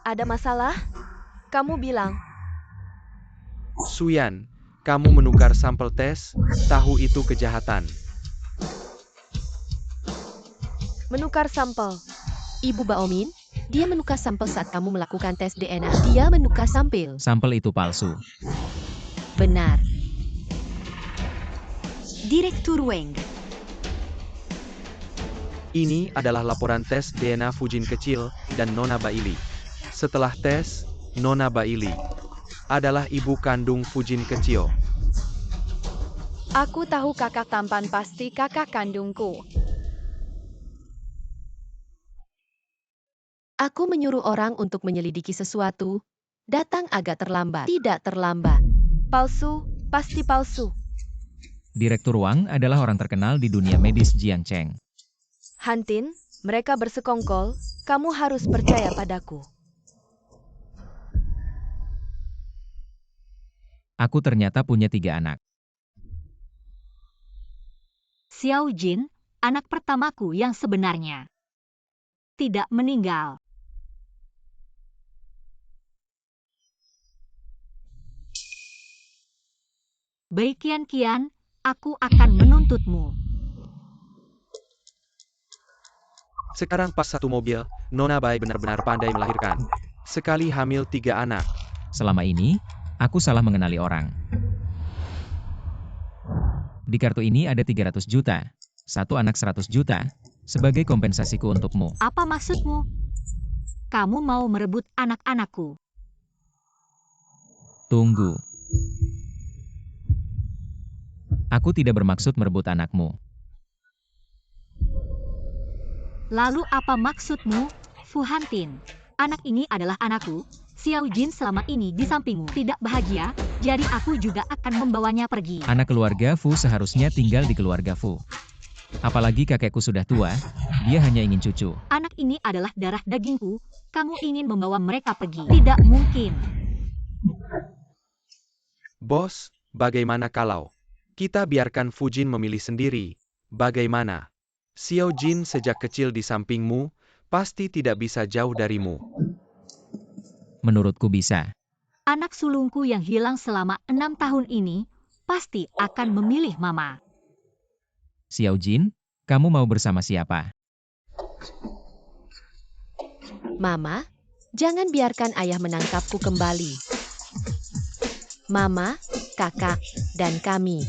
Ada masalah? Kamu bilang. Suyan, kamu menukar sampel tes, tahu itu kejahatan. Menukar sampel. Ibu Baomin, dia menukar sampel saat kamu melakukan tes DNA. Dia menukar sampel. Sampel itu palsu. Benar. Direktur Wang. Ini adalah laporan tes DNA Fujin kecil dan Nona Bailey. Setelah tes, Nona Bailey adalah ibu kandung Fujin kecil. Aku tahu kakak tampan pasti kakak kandungku. Aku menyuruh orang untuk menyelidiki sesuatu. Datang agak terlambat. Tidak terlambat. Palsu, pasti palsu. Direktur Wang adalah orang terkenal di dunia medis Jiangcheng. Hantin, mereka bersekongkol, kamu harus percaya padaku. Aku ternyata punya 3 anak. Xiao Jin, anak pertamaku yang sebenarnya. Tidak meninggal. Baik Qian, aku akan menuntutmu. Sekarang pas satu mobil, Nona Bai benar-benar pandai melahirkan. Sekali hamil 3 anak. Selama ini, aku salah mengenali orang. Di kartu ini ada 300 juta. Satu anak 100 juta. Sebagai kompensasiku untukmu. Apa maksudmu? Kamu mau merebut anak-anakku? Tunggu. Aku tidak bermaksud merebut anakmu. Lalu apa maksudmu, Fu Hantin? Anak ini adalah anakku. Xiao Jin selama ini di sampingmu tidak bahagia, jadi aku juga akan membawanya pergi. Anak keluarga Fu seharusnya tinggal di keluarga Fu. Apalagi kakekku sudah tua, dia hanya ingin cucu. Anak ini adalah darah dagingku, kamu ingin membawa mereka pergi. Tidak mungkin. Bos, bagaimana kalau kita biarkan Fujin memilih sendiri? Bagaimana? Xiao Jin sejak kecil di sampingmu, pasti tidak bisa jauh darimu. Menurutku bisa. Anak sulungku yang hilang selama 6 tahun ini, pasti akan memilih Mama. Xiao Jin, kamu mau bersama siapa? Mama, jangan biarkan ayah menangkapku kembali. Mama, kakak, dan kami.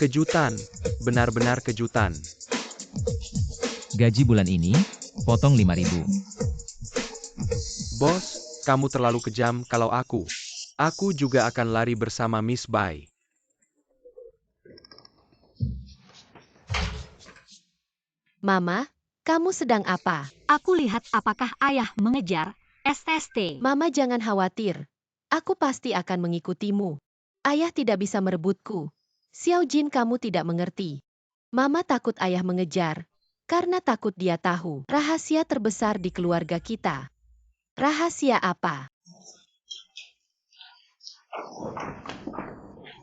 Kejutan, benar-benar kejutan. Gaji bulan ini, potong 5.000. Bos, kamu terlalu kejam kalau aku juga akan lari bersama Miss Bai. Mama, Kamu sedang apa? Aku lihat apakah ayah mengejar SST. Mama jangan khawatir. Aku pasti akan mengikutimu. Ayah tidak bisa merebutku. Xiao Jin, kamu tidak mengerti. Mama takut ayah mengejar. Karena takut dia tahu rahasia terbesar di keluarga kita. Rahasia apa?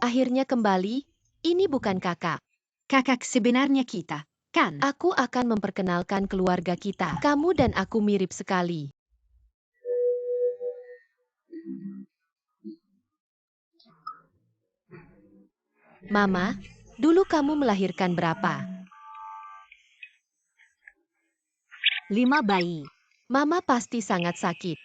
Akhirnya kembali, ini bukan kakak. Kakak sebenarnya kita, kan? Aku akan memperkenalkan keluarga kita. Kamu dan aku mirip sekali. Mama, dulu kamu melahirkan berapa? 5 bayi. Mama pasti sangat sakit.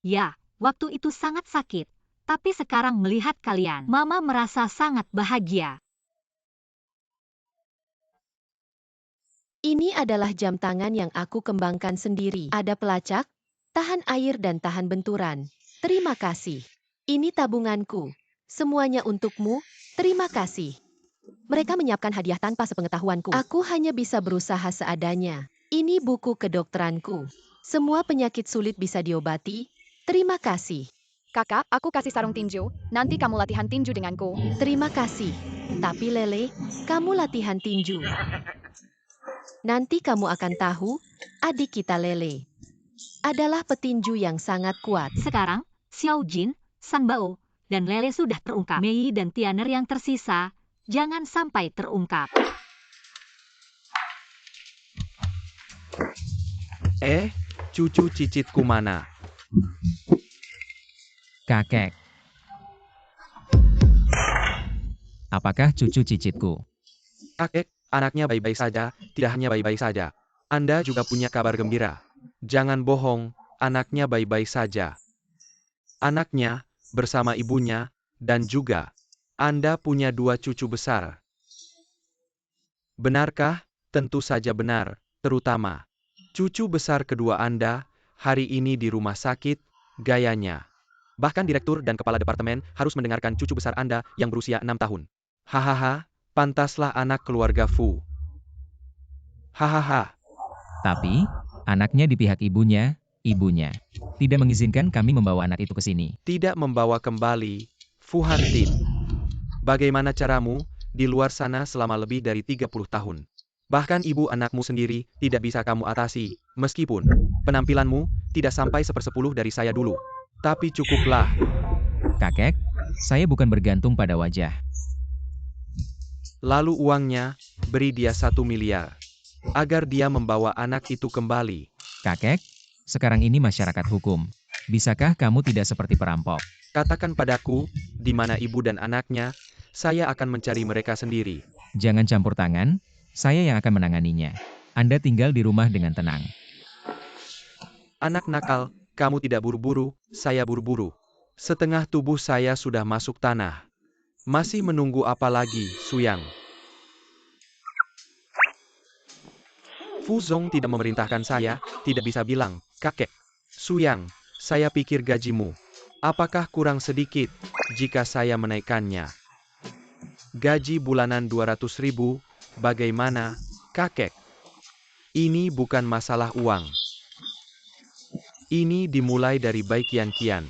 Ya, waktu itu sangat sakit. Tapi sekarang melihat kalian, Mama merasa sangat bahagia. Ini adalah jam tangan yang aku kembangkan sendiri. Ada pelacak, tahan air dan tahan benturan. Terima kasih. Ini tabunganku. Semuanya untukmu, terima kasih. Mereka menyiapkan hadiah tanpa sepengetahuanku. Aku hanya bisa berusaha seadanya. Ini buku kedokteranku. Semua penyakit sulit bisa diobati. Terima kasih. Kakak, aku kasih sarung tinju. Nanti kamu latihan tinju denganku. Terima kasih. Tapi Lele, kamu latihan tinju. Nanti kamu akan tahu, adik kita Lele adalah petinju yang sangat kuat. Sekarang, Xiao Jin, San Bao, dan Lele sudah terungkap. Mei dan Tianer yang tersisa, jangan sampai terungkap. Cucu cicitku mana? Kakek. Apakah cucu cicitku? Kakek, anaknya baik-baik saja, tidak hanya baik-baik saja. Anda juga punya kabar gembira. Jangan bohong, anaknya baik-baik saja. Anaknya, bersama ibunya, dan juga, Anda punya 2 cucu besar. Benarkah? Tentu saja benar, terutama cucu besar kedua Anda, hari ini di rumah sakit, gayanya. Bahkan direktur dan kepala departemen harus mendengarkan cucu besar Anda yang berusia 6 tahun. Hahaha, pantaslah anak keluarga Fu. Hahaha. Tapi, anaknya di pihak ibunya tidak mengizinkan kami membawa anak itu ke sini. Tidak membawa kembali, Fu Hantin. Bagaimana caramu, di luar sana selama lebih dari 30 tahun. Bahkan ibu anakmu sendiri tidak bisa kamu atasi, meskipun penampilanmu tidak sampai 1/10 dari saya dulu. Tapi cukuplah. Kakek, saya bukan bergantung pada wajah. Lalu uangnya, beri dia 1 miliar. Agar dia membawa anak itu kembali. Kakek, sekarang ini masyarakat hukum. Bisakah kamu tidak seperti perampok? Katakan padaku, di mana ibu dan anaknya, saya akan mencari mereka sendiri. Jangan campur tangan, saya yang akan menanganinya. Anda tinggal di rumah dengan tenang. Anak nakal, kamu tidak buru-buru, saya buru-buru. Setengah tubuh saya sudah masuk tanah. Masih menunggu apa lagi, Suyang? Fu Zong tidak memerintahkan saya, tidak bisa bilang, kakek. Suyang, saya pikir gajimu. Apakah kurang sedikit, jika saya menaikkannya? Gaji bulanan 200.000, bagaimana, kakek? Ini bukan masalah uang. Ini dimulai dari Bai Qianqian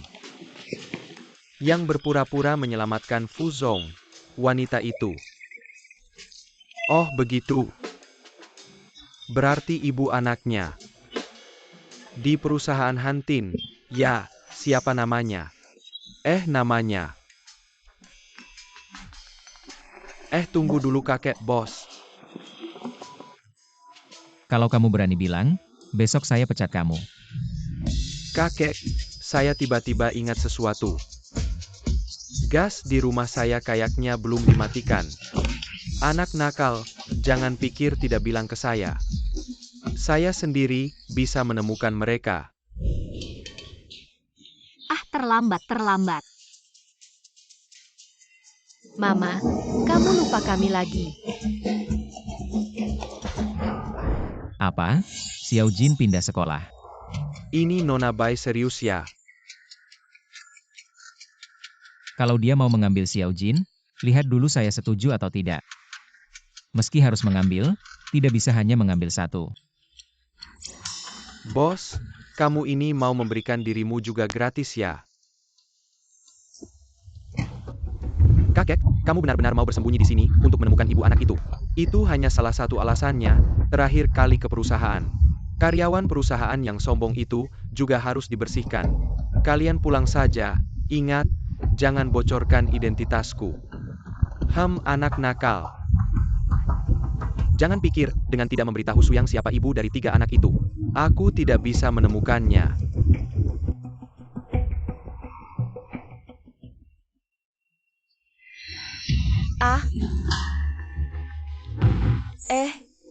yang berpura-pura menyelamatkan Fu Zong, wanita itu. Oh begitu. Berarti ibu anaknya. Di perusahaan Hantin, ya, siapa namanya? Namanya. Tunggu dulu kakek bos. Kalau kamu berani bilang, besok saya pecat kamu. Kakek, saya tiba-tiba ingat sesuatu. Gas di rumah saya kayaknya belum dimatikan. Anak nakal, jangan pikir tidak bilang ke saya. Saya sendiri bisa menemukan mereka. Terlambat. Mama, kamu lupa kami lagi. Apa? Xiao Jin pindah sekolah. Ini Nona Bai serius ya? Kalau dia mau mengambil Xiao Jin, lihat dulu saya setuju atau tidak. Meski harus mengambil, tidak bisa hanya mengambil satu. Bos, kamu ini mau memberikan dirimu juga gratis ya? Kakek, kamu benar-benar mau bersembunyi di sini untuk menemukan ibu anak itu. Itu hanya salah satu alasannya, terakhir kali ke perusahaan. Karyawan perusahaan yang sombong itu juga harus dibersihkan. Kalian pulang saja, ingat, jangan bocorkan identitasku. Anak nakal. Jangan pikir, dengan tidak memberitahu Suyang siapa ibu dari 3 anak itu. Aku tidak bisa menemukannya.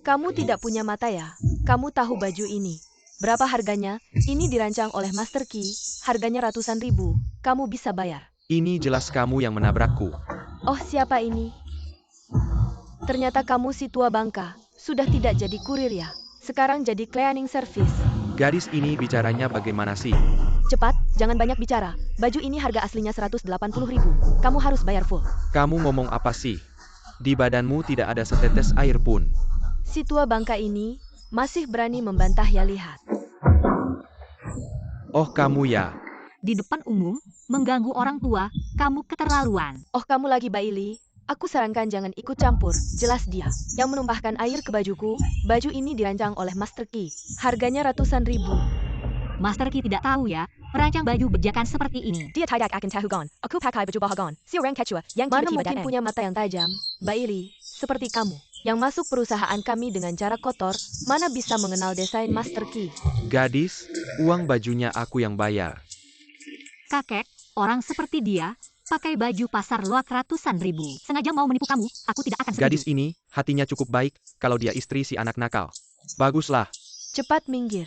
Kamu tidak punya mata ya? Kamu tahu baju ini? Berapa harganya? Ini dirancang oleh Master Key, harganya ratusan ribu. Kamu bisa bayar. Ini jelas kamu yang menabrakku. Oh, siapa ini? Ternyata kamu si tua bangka. Sudah tidak jadi kurir ya? Sekarang jadi cleaning service. Gadis ini bicaranya bagaimana sih? Cepat, jangan banyak bicara. Baju ini harga aslinya 180 ribu. Kamu harus bayar full. Kamu ngomong apa sih? Di badanmu tidak ada setetes air pun. Si tua bangka ini masih berani membantah ya, lihat. Oh, kamu ya. Di depan umum, mengganggu orang tua, kamu keterlaluan. Oh, kamu lagi Bailey? Aku sarankan jangan ikut campur. Jelas dia yang menumpahkan air ke bajuku. Baju ini dirancang oleh Master Key. Harganya ratusan ribu. Master Key tidak tahu ya, merancang baju bejakan seperti ini. Dia tidak akan tahu gon. Aku pakai baju bahagon. Si orang kecua yang mana mungkin punya mata yang tajam. Bailey, seperti kamu yang masuk perusahaan kami dengan cara kotor, mana bisa mengenal desain Master Key? Gadis, uang bajunya aku yang bayar. Kakek, orang seperti dia, pakai baju pasar loak ratusan ribu. Sengaja mau menipu kamu, aku tidak akan setuju. Gadis ini, hatinya cukup baik, kalau dia istri si anak nakal. Baguslah. Cepat minggir.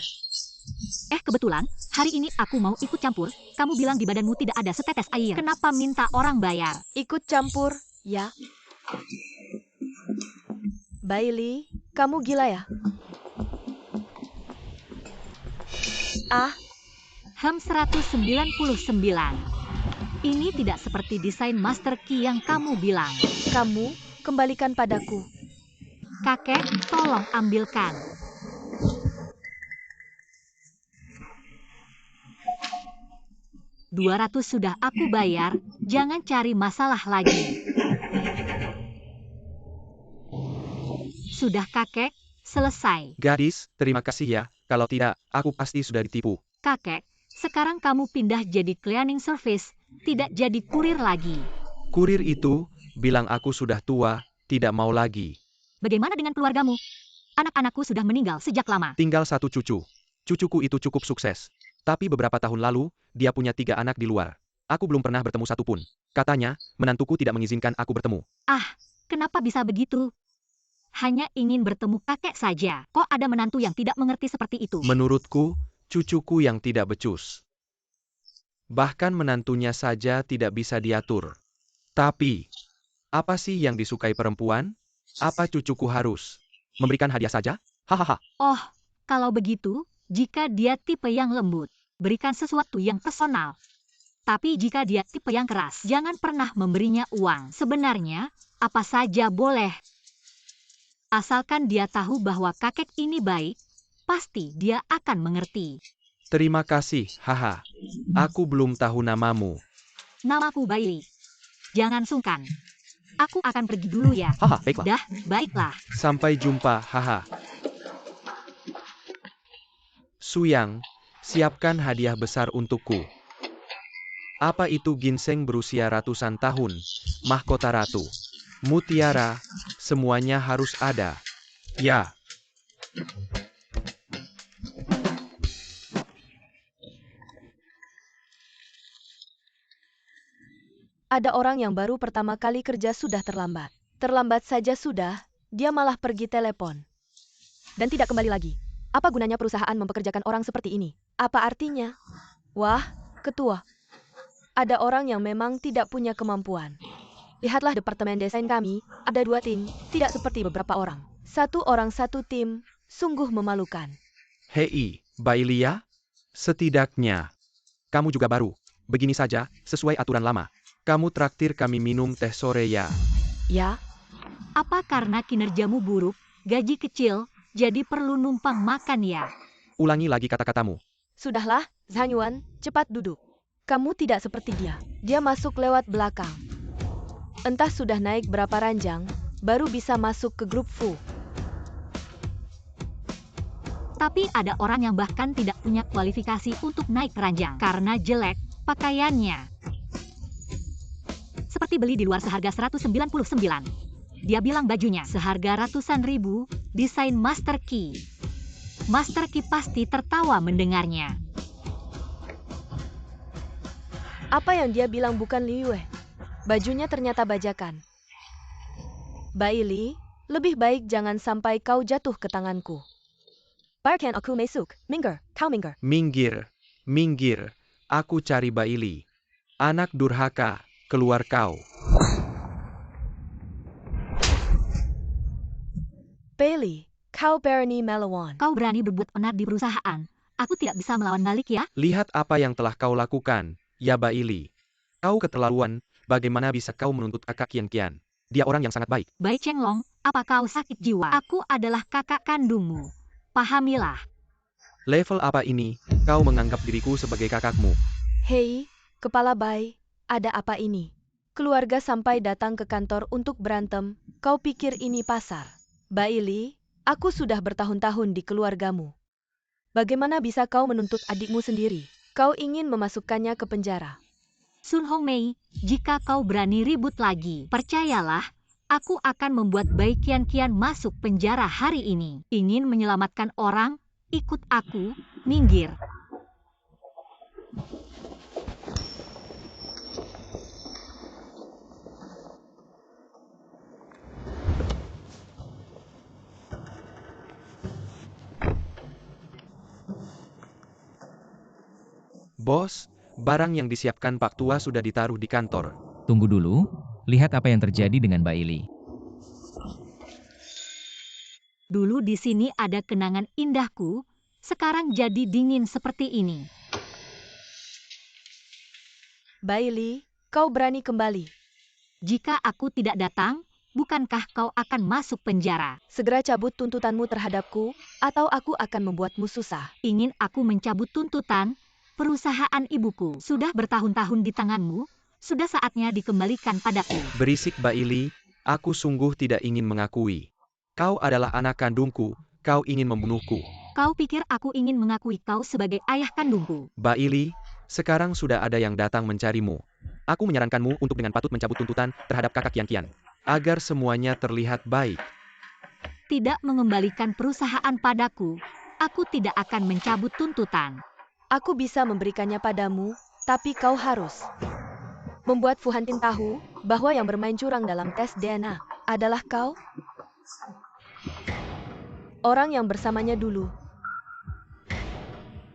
Kebetulan, hari ini aku mau ikut campur, kamu bilang di badanmu tidak ada setetes air. Kenapa minta orang bayar? Ikut campur, ya? Bailey, kamu gila ya? 199. Ini tidak seperti desain Master Key yang kamu bilang. Kamu, kembalikan padaku. Kakek, tolong ambilkan. $200 sudah aku bayar, jangan cari masalah lagi. Sudah kakek, selesai. Gadis, terima kasih ya, kalau tidak, aku pasti sudah ditipu. Kakek, sekarang kamu pindah jadi cleaning service, tidak jadi kurir lagi. Kurir itu, bilang aku sudah tua, tidak mau lagi. Bagaimana dengan keluargamu? Anak-anakku sudah meninggal sejak lama. Tinggal 1 cucu. Cucuku itu cukup sukses. Tapi beberapa tahun lalu, dia punya 3 anak di luar. Aku belum pernah bertemu satu pun. Katanya, menantuku tidak mengizinkan aku bertemu. Kenapa bisa begitu? Hanya ingin bertemu kakek saja. Kok ada menantu yang tidak mengerti seperti itu? Menurutku, cucuku yang tidak becus. Bahkan menantunya saja tidak bisa diatur. Tapi, apa sih yang disukai perempuan? Apa cucuku harus memberikan hadiah saja? Hahaha. Oh, kalau begitu, jika dia tipe yang lembut, berikan sesuatu yang personal. Tapi jika dia tipe yang keras, jangan pernah memberinya uang. Sebenarnya, apa saja boleh. Asalkan dia tahu bahwa kakek ini baik, pasti dia akan mengerti. Terima kasih, haha. Aku belum tahu namamu. Namaku Bailey. Jangan sungkan. Aku akan pergi dulu ya. Haha, baiklah. Dah, baiklah. Sampai jumpa, haha. Suyang, siapkan hadiah besar untukku. Apa itu ginseng berusia ratusan tahun, mahkota ratu, mutiara, semuanya harus ada. Ya. Ada orang yang baru pertama kali kerja sudah terlambat. Terlambat saja sudah, dia malah pergi telepon. Dan tidak kembali lagi. Apa gunanya perusahaan mempekerjakan orang seperti ini? Apa artinya? Wah, ketua. Ada orang yang memang tidak punya kemampuan. Lihatlah departemen desain kami, ada 2 tim, tidak seperti beberapa orang. 1 orang 1 tim, sungguh memalukan. Hei, Bailia, setidaknya kamu juga baru. Begini saja, sesuai aturan lama. Kamu traktir kami minum teh sore ya. Ya, Apa karena kinerjamu buruk, gaji kecil, jadi perlu numpang makan ya? Ulangi lagi kata-katamu. Sudahlah, Zhang Yuan, cepat duduk. Kamu tidak seperti dia. Dia masuk lewat belakang. Entah sudah naik berapa ranjang, baru bisa masuk ke grup Fu. Tapi ada orang yang bahkan tidak punya kualifikasi untuk naik ranjang karena jelek pakaiannya. Seperti beli di luar seharga 199. Dia bilang bajunya seharga ratusan ribu, desain Master Key. Master Key pasti tertawa mendengarnya. Apa yang dia bilang bukan Liu Wei. Bajunya ternyata bajakan. Baili, lebih baik jangan sampai kau jatuh ke tanganku. Barkan aku mesuk, minggir, kau minggir. Minggir, minggir. Aku cari Baili. Anak durhaka, keluar kau. Bailey, kau berani melawan. Kau berani berbuat onar di perusahaan. Aku tidak bisa melawan balik ya. Lihat apa yang telah kau lakukan, ya Baili. Kau keterlaluan, bagaimana bisa kau menuntut kakak Kian? Dia orang yang sangat baik. Bai Chenglong, apa kau sakit jiwa? Aku adalah kakak kandungmu. Pahamilah. Level apa ini, kau menganggap diriku sebagai kakakmu? Hei, kepala Bai, ada apa ini? Keluarga sampai datang ke kantor untuk berantem, kau pikir ini pasar? Baili, aku sudah bertahun-tahun di keluargamu. Bagaimana bisa kau menuntut adikmu sendiri? Kau ingin memasukkannya ke penjara. Sun Hongmei, jika kau berani ribut lagi, percayalah, aku akan membuat Bai Qian masuk penjara hari ini. Ingin menyelamatkan orang? Ikut aku, minggir. Bos, barang yang disiapkan Pak Tua sudah ditaruh di kantor. Tunggu dulu, lihat apa yang terjadi dengan Baili. Dulu di sini ada kenangan indahku, sekarang jadi dingin seperti ini. Baili, kau berani kembali. Jika aku tidak datang, bukankah kau akan masuk penjara? Segera cabut tuntutanmu terhadapku, atau aku akan membuatmu susah. Ingin aku mencabut tuntutan? Perusahaan ibuku sudah bertahun-tahun di tanganmu, sudah saatnya dikembalikan padaku. Berisik Baili, aku sungguh tidak ingin mengakui. Kau adalah anak kandungku, kau ingin membunuhku. Kau pikir aku ingin mengakui kau sebagai ayah kandungku? Baili, sekarang sudah ada yang datang mencarimu. Aku menyarankanmu untuk dengan patut mencabut tuntutan terhadap kakak Kian, agar semuanya terlihat baik. Tidak mengembalikan perusahaan padaku, aku tidak akan mencabut tuntutan. Aku bisa memberikannya padamu, tapi kau harus membuat Fu Hantin tahu bahwa yang bermain curang dalam tes DNA adalah kau. Orang yang bersamanya dulu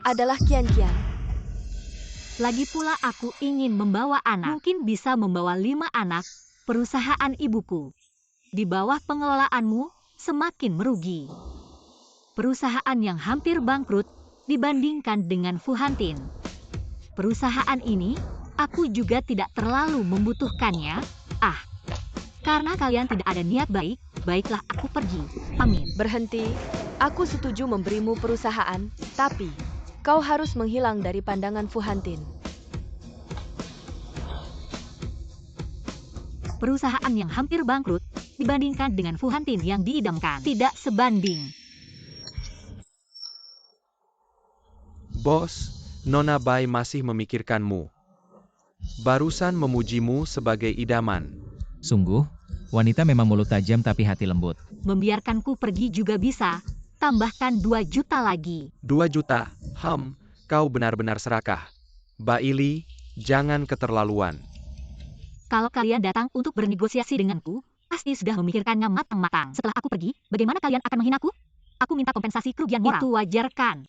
adalah Qian. Lagi pula aku ingin membawa anak. Mungkin bisa membawa 5 anak, perusahaan ibuku. Di bawah pengelolaanmu, semakin merugi. Perusahaan yang hampir bangkrut dibandingkan dengan Fu Hantin. Perusahaan ini, aku juga tidak terlalu membutuhkannya. Karena kalian tidak ada niat baik, baiklah aku pergi. Pamit. Berhenti, aku setuju memberimu perusahaan, tapi kau harus menghilang dari pandangan Fu Hantin. Perusahaan yang hampir bangkrut dibandingkan dengan Fu Hantin yang diidamkan tidak sebanding. Bos, Nona Bai masih memikirkanmu. Barusan memujimu sebagai idaman. Sungguh, wanita memang mulut tajam tapi hati lembut. Membiarkanku pergi juga bisa, tambahkan 2 juta lagi. 2 juta, kau benar-benar serakah. Baili, jangan keterlaluan. Kalau kalian datang untuk bernegosiasi denganku, pasti sudah memikirkannya matang-matang. Setelah aku pergi, bagaimana kalian akan menghinaku? Aku minta kompensasi kerugian moral. Itu wajar kan?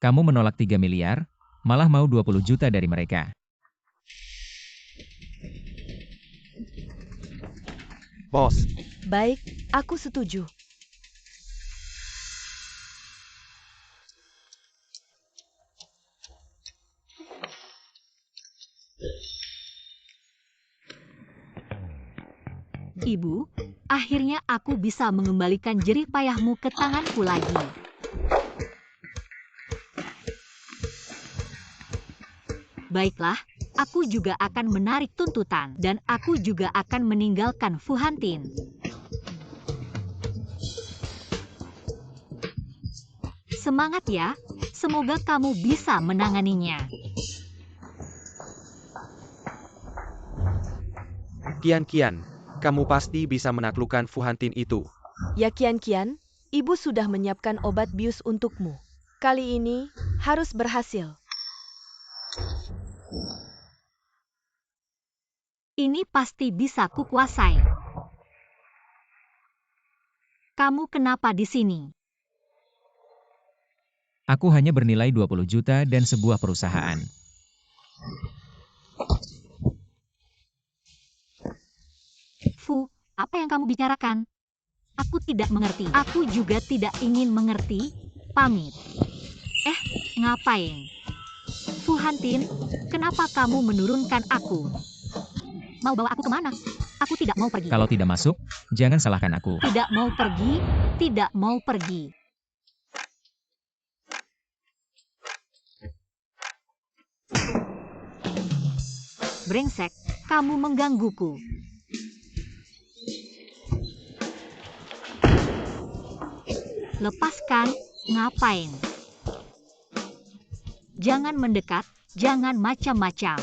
Kamu menolak 3 miliar, malah mau 20 juta dari mereka. Bos, Baik, aku setuju. Ibu, Akhirnya aku bisa mengembalikan jerih payahmu ke tanganku lagi. Baiklah, aku juga akan menarik tuntutan, dan aku juga akan meninggalkan Fu Hantin. Semangat ya, semoga kamu bisa menanganinya. Kian, kamu pasti bisa menaklukkan Fu Hantin itu. Ya Kian, ibu sudah menyiapkan obat bius untukmu. Kali ini harus berhasil. Ini pasti bisa kukuasai. Kamu kenapa di sini? Aku hanya bernilai 20 juta dan sebuah perusahaan. Fu, apa yang kamu bicarakan? Aku tidak mengerti. Aku juga tidak ingin mengerti. Pamit. Ngapain? Fu Hantin, kenapa kamu menurunkan aku? Mau bawa aku kemana? Aku tidak mau pergi. Kalau tidak masuk, jangan salahkan aku. Tidak mau pergi, tidak mau pergi. Brengsek, kamu menggangguku. Lepaskan, ngapain? Jangan mendekat, jangan macam-macam.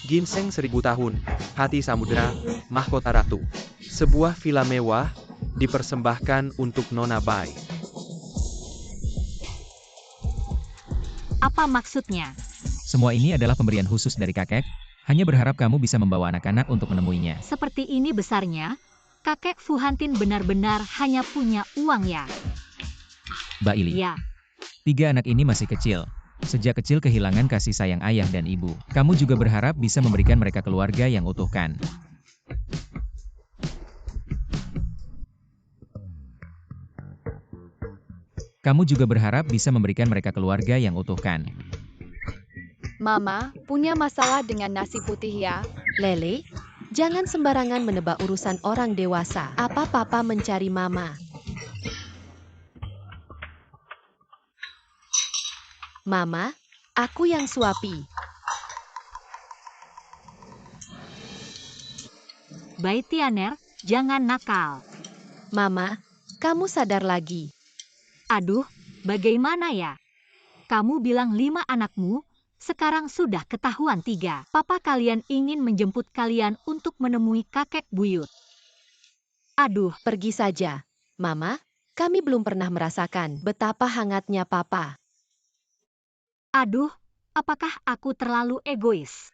Ginseng 1000 tahun, hati samudera, mahkota ratu. Sebuah villa mewah, dipersembahkan untuk Nona Bai. Apa maksudnya? Semua ini adalah pemberian khusus dari kakek, hanya berharap kamu bisa membawa anak-anak untuk menemuinya. Seperti ini besarnya, kakek Fu Hantin benar-benar hanya punya uang ya? Mbak Ili, Ya, 3 anak ini masih kecil. Sejak kecil kehilangan kasih sayang ayah dan ibu. Kamu juga berharap bisa memberikan mereka keluarga yang utuh kan? Kamu juga berharap bisa memberikan mereka keluarga yang utuh kan? Mama, punya masalah dengan nasi putih ya? Lele, jangan sembarangan menebak urusan orang dewasa. Apa papa mencari mama? Mama, aku yang suapi. Bai Tianer, jangan nakal. Mama, kamu sadar lagi. Aduh, bagaimana ya? Kamu bilang 5 anakmu, sekarang sudah ketahuan 3. Papa kalian ingin menjemput kalian untuk menemui kakek buyut. Aduh, Pergi saja. Mama, kami belum pernah merasakan betapa hangatnya papa. aduh, apakah aku terlalu egois?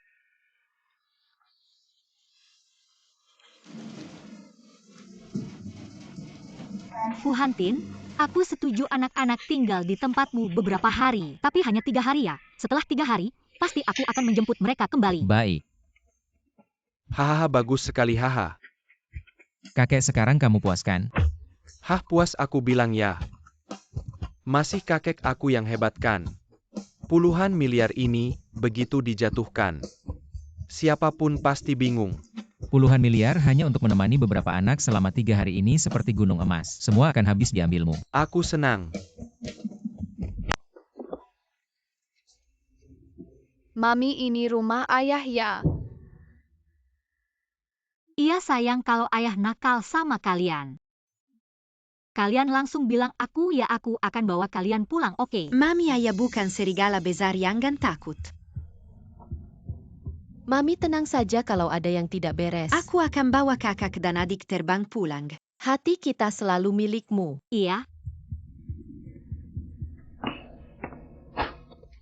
Fu Hantin, aku setuju anak-anak tinggal di tempatmu beberapa hari, tapi hanya 3 hari ya. Setelah 3 hari, pasti aku akan menjemput mereka kembali. Baik, Hahaha, bagus sekali haha. kakek sekarang kamu puaskan. Hah, puas aku bilang ya. Masih kakek aku yang hebat kan? Puluhan miliar ini, begitu dijatuhkan. Siapapun pasti bingung. Puluhan miliar hanya untuk menemani beberapa anak selama 3 hari ini seperti gunung emas. Semua akan habis diambilmu. Aku senang. Mami, ini rumah ayah ya? Iya sayang kalau ayah nakal sama kalian. Kalian langsung bilang aku ya aku akan bawa kalian pulang, oke? Mami ayah bukan serigala besar yang gak takut. Mami tenang saja kalau ada yang tidak beres. Aku akan bawa kakak dan adik terbang pulang. Hati kita selalu milikmu. Iya,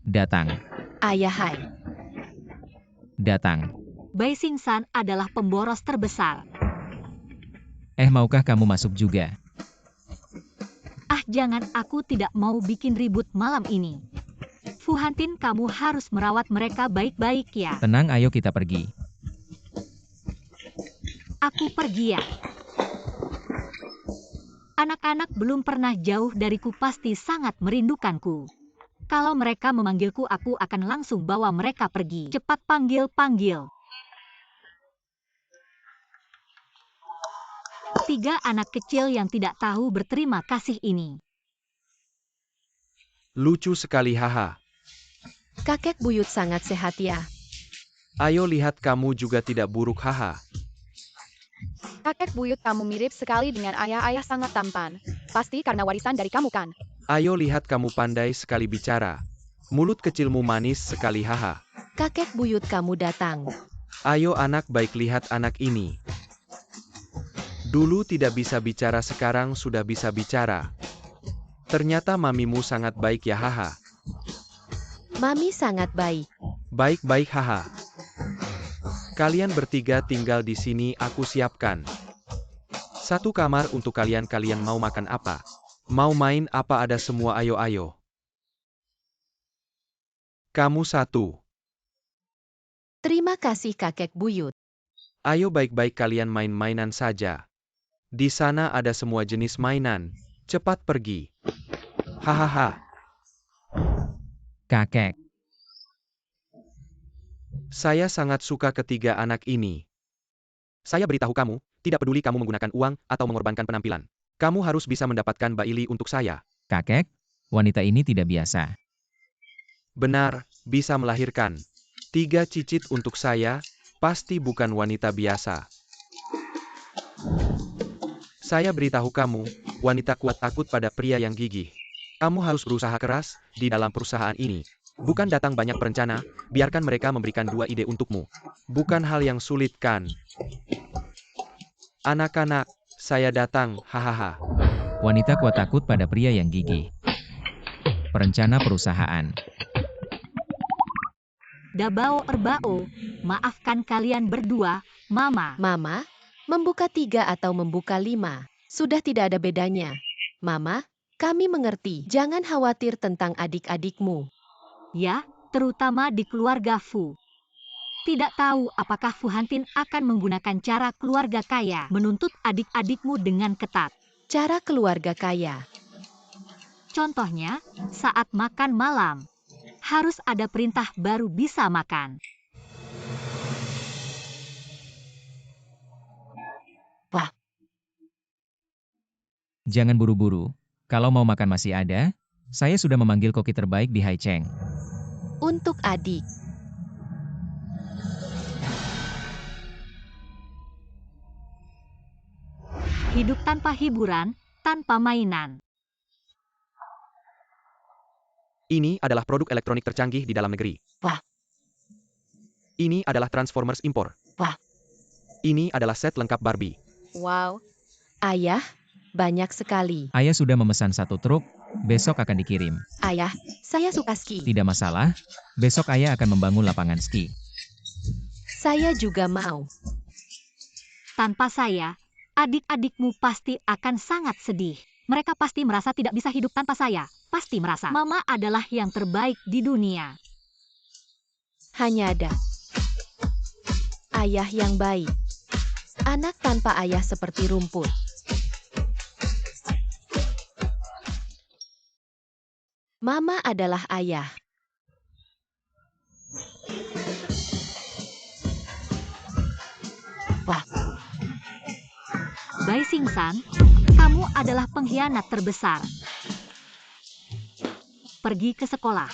Datang, Ayah hai. datang. Bai Xingsan adalah pemboros terbesar. Maukah kamu masuk juga? Ah jangan, aku tidak mau bikin ribut malam ini. Fu Hantin, kamu harus merawat mereka baik-baik ya. Tenang, ayo kita pergi. Aku pergi ya. Anak-anak belum pernah jauh dariku pasti sangat merindukanku. Kalau mereka memanggilku, aku akan langsung bawa mereka pergi. Cepat panggil. 3 anak kecil yang tidak tahu berterima kasih ini. Lucu sekali, haha. Kakek buyut sangat sehat ya. Ayo lihat, kamu juga tidak buruk, haha. Kakek buyut, kamu mirip sekali dengan ayah sangat tampan. Pasti karena warisan dari kamu kan? Ayo lihat, kamu pandai sekali bicara. Mulut kecilmu manis sekali, haha. Kakek buyut kamu datang. Ayo anak baik, lihat anak ini. Dulu tidak bisa bicara, sekarang sudah bisa bicara. Ternyata mamimu sangat baik ya, haha. Mami sangat baik. Baik-baik, haha. Kalian bertiga tinggal di sini, aku siapkan 1 kamar untuk kalian. Kalian mau makan apa? Mau main apa? Ada semua, ayo. Kamu 1. Terima kasih kakek buyut. Ayo baik-baik, kalian main-mainan saja. Di sana ada semua jenis mainan. Cepat pergi. Hahaha. Kakek, Saya sangat suka ketiga anak ini. Saya beritahu kamu, tidak peduli kamu menggunakan uang atau mengorbankan penampilan. Kamu harus bisa mendapatkan Baili untuk saya. kakek, wanita ini tidak biasa. Benar, bisa melahirkan 3 cicit untuk saya, pasti bukan wanita biasa. Saya beritahu kamu, wanita kuat takut pada pria yang gigih. Kamu harus berusaha keras di dalam perusahaan ini. Bukan datang banyak perencana, biarkan mereka memberikan 2 ide untukmu. Bukan hal yang sulit kan? Anak-anak, saya datang, hahaha. Wanita kuat takut pada pria yang gigih. Perencana perusahaan. Dabao erbao, maafkan kalian berdua, Mama. Mama, membuka 3 atau membuka 5, sudah tidak ada bedanya. Mama, kami mengerti. Jangan khawatir tentang adik-adikmu. Ya, terutama di keluarga Fu. Tidak tahu apakah Fu Hantin akan menggunakan cara keluarga kaya menuntut adik-adikmu dengan ketat. Cara keluarga kaya. Contohnya, saat makan malam. Harus ada perintah baru bisa makan. Jangan buru-buru. Kalau mau makan masih ada, saya sudah memanggil koki terbaik di Haicheng. Untuk adik. Hidup tanpa hiburan, tanpa mainan. Ini adalah produk elektronik tercanggih di dalam negeri. Wah. Ini adalah Transformers impor. Wah. Ini adalah set lengkap Barbie. Wow. Ayah, banyak sekali. Ayah sudah memesan 1 truk, besok akan dikirim. Ayah, saya suka ski. Tidak masalah, besok ayah akan membangun lapangan ski. Saya juga mau. Tanpa saya, adik-adikmu pasti akan sangat sedih. Mereka pasti merasa tidak bisa hidup tanpa saya. Pasti merasa Mama adalah yang terbaik di dunia. Hanya ada ayah yang baik. Anak tanpa ayah seperti rumput. Mama adalah ayah. Bai Xingsan, kamu adalah pengkhianat terbesar. Pergi ke sekolah.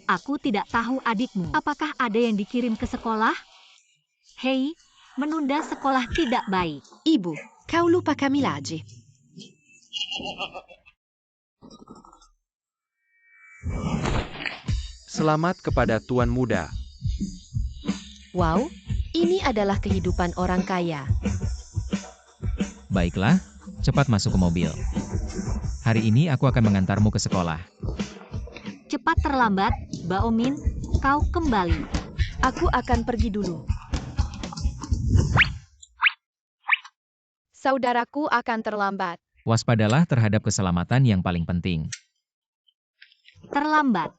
Aku tidak tahu adikmu. Apakah ada yang dikirim ke sekolah? Hei, menunda sekolah tidak baik. Ibu, kau lupa kami lagi. Selamat kepada Tuan Muda. Wow, ini adalah kehidupan orang kaya. Baiklah, cepat masuk ke mobil. Hari ini aku akan mengantarmu ke sekolah. Cepat terlambat, Baomin, kau kembali. Aku akan pergi dulu. Saudaraku akan terlambat. Waspadalah terhadap keselamatan yang paling penting. Terlambat.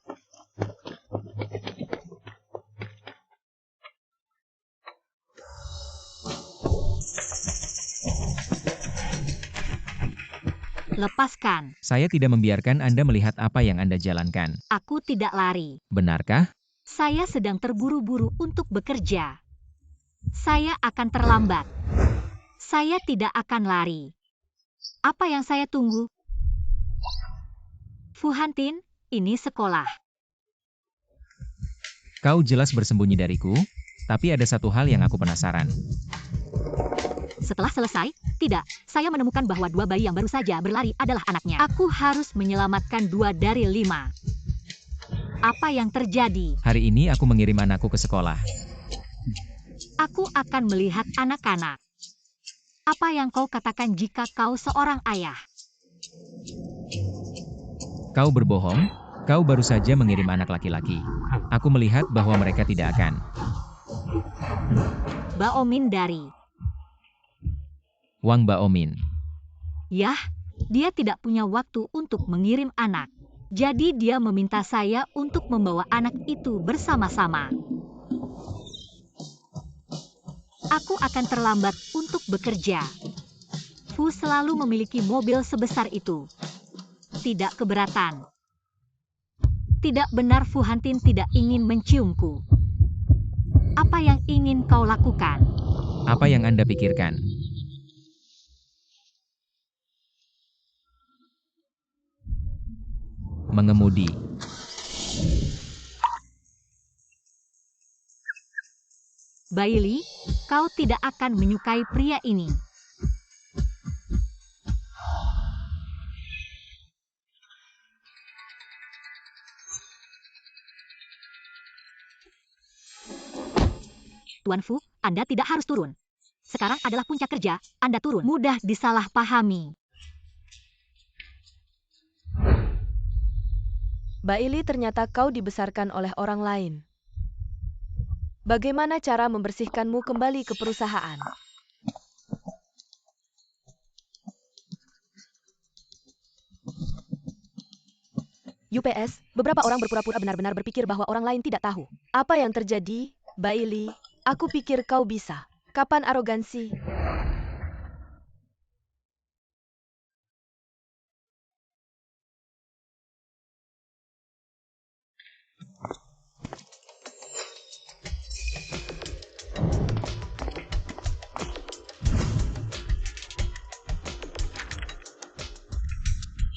Lepaskan. Saya tidak membiarkan Anda melihat apa yang Anda jalankan. Aku tidak lari. Benarkah? Saya sedang terburu-buru untuk bekerja. Saya akan terlambat. Saya tidak akan lari. Apa yang saya tunggu? Fu Hantin, ini sekolah. Kau jelas bersembunyi dariku, tapi ada satu hal yang aku penasaran. Setelah selesai, tidak, saya menemukan bahwa 2 bayi yang baru saja berlari adalah anaknya. Aku harus menyelamatkan 2 dari 5. Apa yang terjadi? Hari ini aku mengirim anakku ke sekolah. Aku akan melihat anak-anak. Apa yang kau katakan jika kau seorang ayah? Kau berbohong, kau baru saja mengirim anak laki-laki. Aku melihat bahwa mereka tidak akan. Baomin dari. Wang Baomin. Yah, dia tidak punya waktu untuk mengirim anak. Jadi dia meminta saya untuk membawa anak itu bersama-sama. Aku akan terlambat untuk bekerja. Fu selalu memiliki mobil sebesar itu. Tidak keberatan. Tidak benar Fu Hantin tidak ingin menciumku. Apa yang ingin kau lakukan? Apa yang Anda pikirkan? Mengemudi. Bailey, kau tidak akan menyukai pria ini. Tuan Fu, Anda tidak harus turun. Sekarang adalah puncak kerja, Anda turun. Mudah disalahpahami. Bailey, ternyata kau dibesarkan oleh orang lain. Bagaimana cara membersihkanmu kembali ke perusahaan? UPS, beberapa orang berpura-pura benar-benar berpikir bahwa orang lain tidak tahu. Apa yang terjadi, Bailey? Aku pikir kau bisa. Kapan arogansi?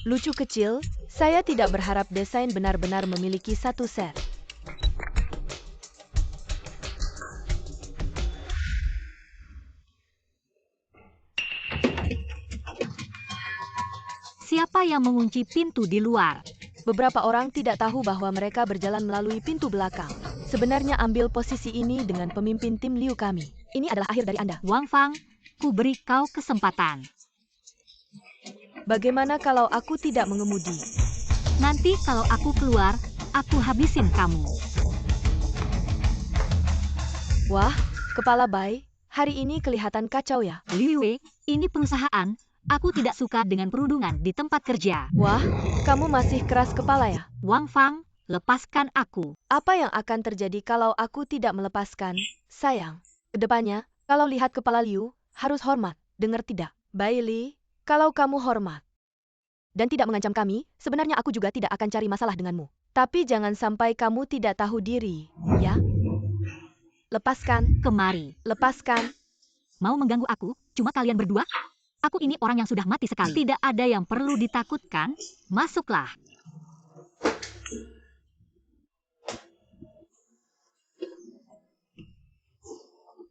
Lucu kecil, saya tidak berharap desain benar-benar memiliki satu set. Siapa yang mengunci pintu di luar? Beberapa orang tidak tahu bahwa mereka berjalan melalui pintu belakang. Sebenarnya ambil posisi ini dengan pemimpin tim Liu kami. Ini adalah akhir dari Anda. Wang Fang, ku beri kau kesempatan. Bagaimana kalau aku tidak mengemudi? Nanti kalau aku keluar, aku habisin kamu. Wah, kepala Bai, hari ini kelihatan kacau ya. Liu Wei, ini perusahaan. Aku tidak suka dengan perundungan di tempat kerja. Wah, kamu masih keras kepala ya? Wang Fang, lepaskan aku. Apa yang akan terjadi kalau aku tidak melepaskan? Sayang, kedepannya, kalau lihat kepala Liu, harus hormat. Dengar tidak? Bailey, kalau kamu hormat dan tidak mengancam kami, sebenarnya aku juga tidak akan cari masalah denganmu. Tapi jangan sampai kamu tidak tahu diri, ya? Lepaskan, Kemari. lepaskan. Mau mengganggu aku? Cuma kalian berdua? Aku ini orang yang sudah mati sekali. Tidak ada yang perlu ditakutkan. Masuklah.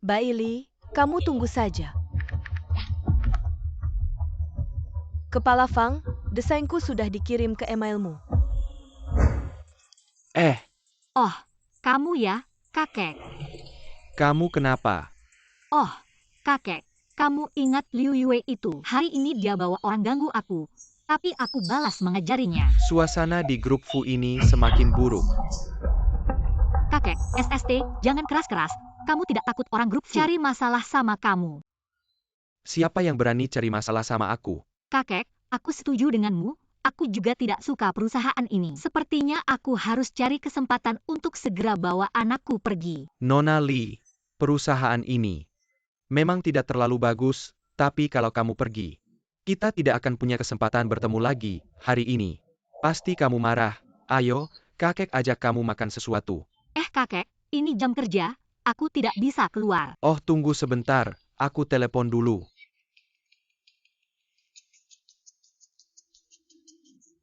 Bailey, kamu tunggu saja. Kepala Fang, desainku sudah dikirim ke emailmu. Oh, kamu ya, kakek. Kamu kenapa? Oh, kakek. Kamu ingat Liu Yue itu? Hari ini dia bawa orang ganggu aku. Tapi aku balas mengajarinya. Suasana di grup Fu ini semakin buruk. Kakek, SST, jangan keras-keras. Kamu tidak takut orang grup Fu cari masalah sama kamu. Siapa yang berani cari masalah sama aku? Kakek, aku setuju denganmu. Aku juga tidak suka perusahaan ini. Sepertinya aku harus cari kesempatan untuk segera bawa anakku pergi. Nona Li, perusahaan ini memang tidak terlalu bagus, tapi kalau kamu pergi, Kita tidak akan punya kesempatan bertemu lagi hari ini. Pasti kamu marah. Ayo, kakek ajak kamu makan sesuatu. Kakek, ini jam kerja, aku tidak bisa keluar. Oh, tunggu sebentar, aku telepon dulu.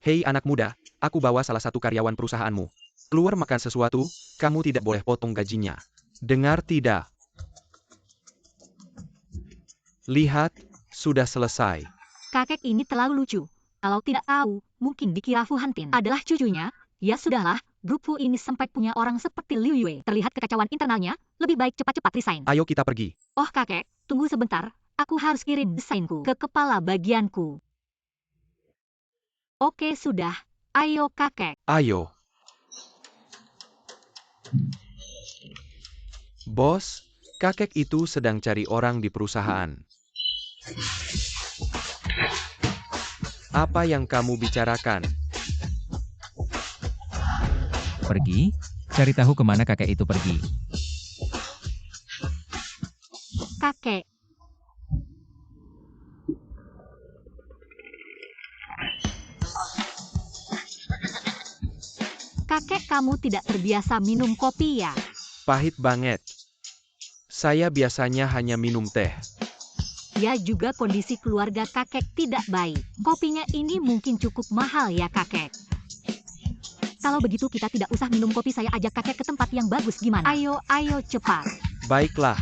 Hei anak muda, aku bawa salah satu karyawan perusahaanmu. Keluar makan sesuatu, kamu tidak boleh potong gajinya. Dengar tidak? Lihat, sudah selesai. Kakek ini terlalu lucu. Kalau tidak tahu, mungkin dikira Fu Hantin adalah cucunya. Ya sudahlah, grup Fu ini sampai punya orang seperti Liu Yue. Terlihat kekacauan internalnya, lebih baik cepat-cepat resign. Ayo kita pergi. Oh kakek, tunggu sebentar. Aku harus kirim desainku ke kepala bagianku. Oke sudah, ayo kakek. Ayo. Bos, kakek itu sedang cari orang di perusahaan. Apa yang kamu bicarakan? Pergi? Cari tahu kemana kakek itu pergi. Kakek. Kakek kamu tidak terbiasa minum kopi ya? Pahit banget. Saya biasanya hanya minum teh. Ya juga kondisi keluarga kakek tidak baik. Kopinya ini mungkin cukup mahal ya kakek. Kalau begitu kita tidak usah minum kopi, saya ajak kakek ke tempat yang bagus gimana? Ayo, ayo cepat. Baiklah.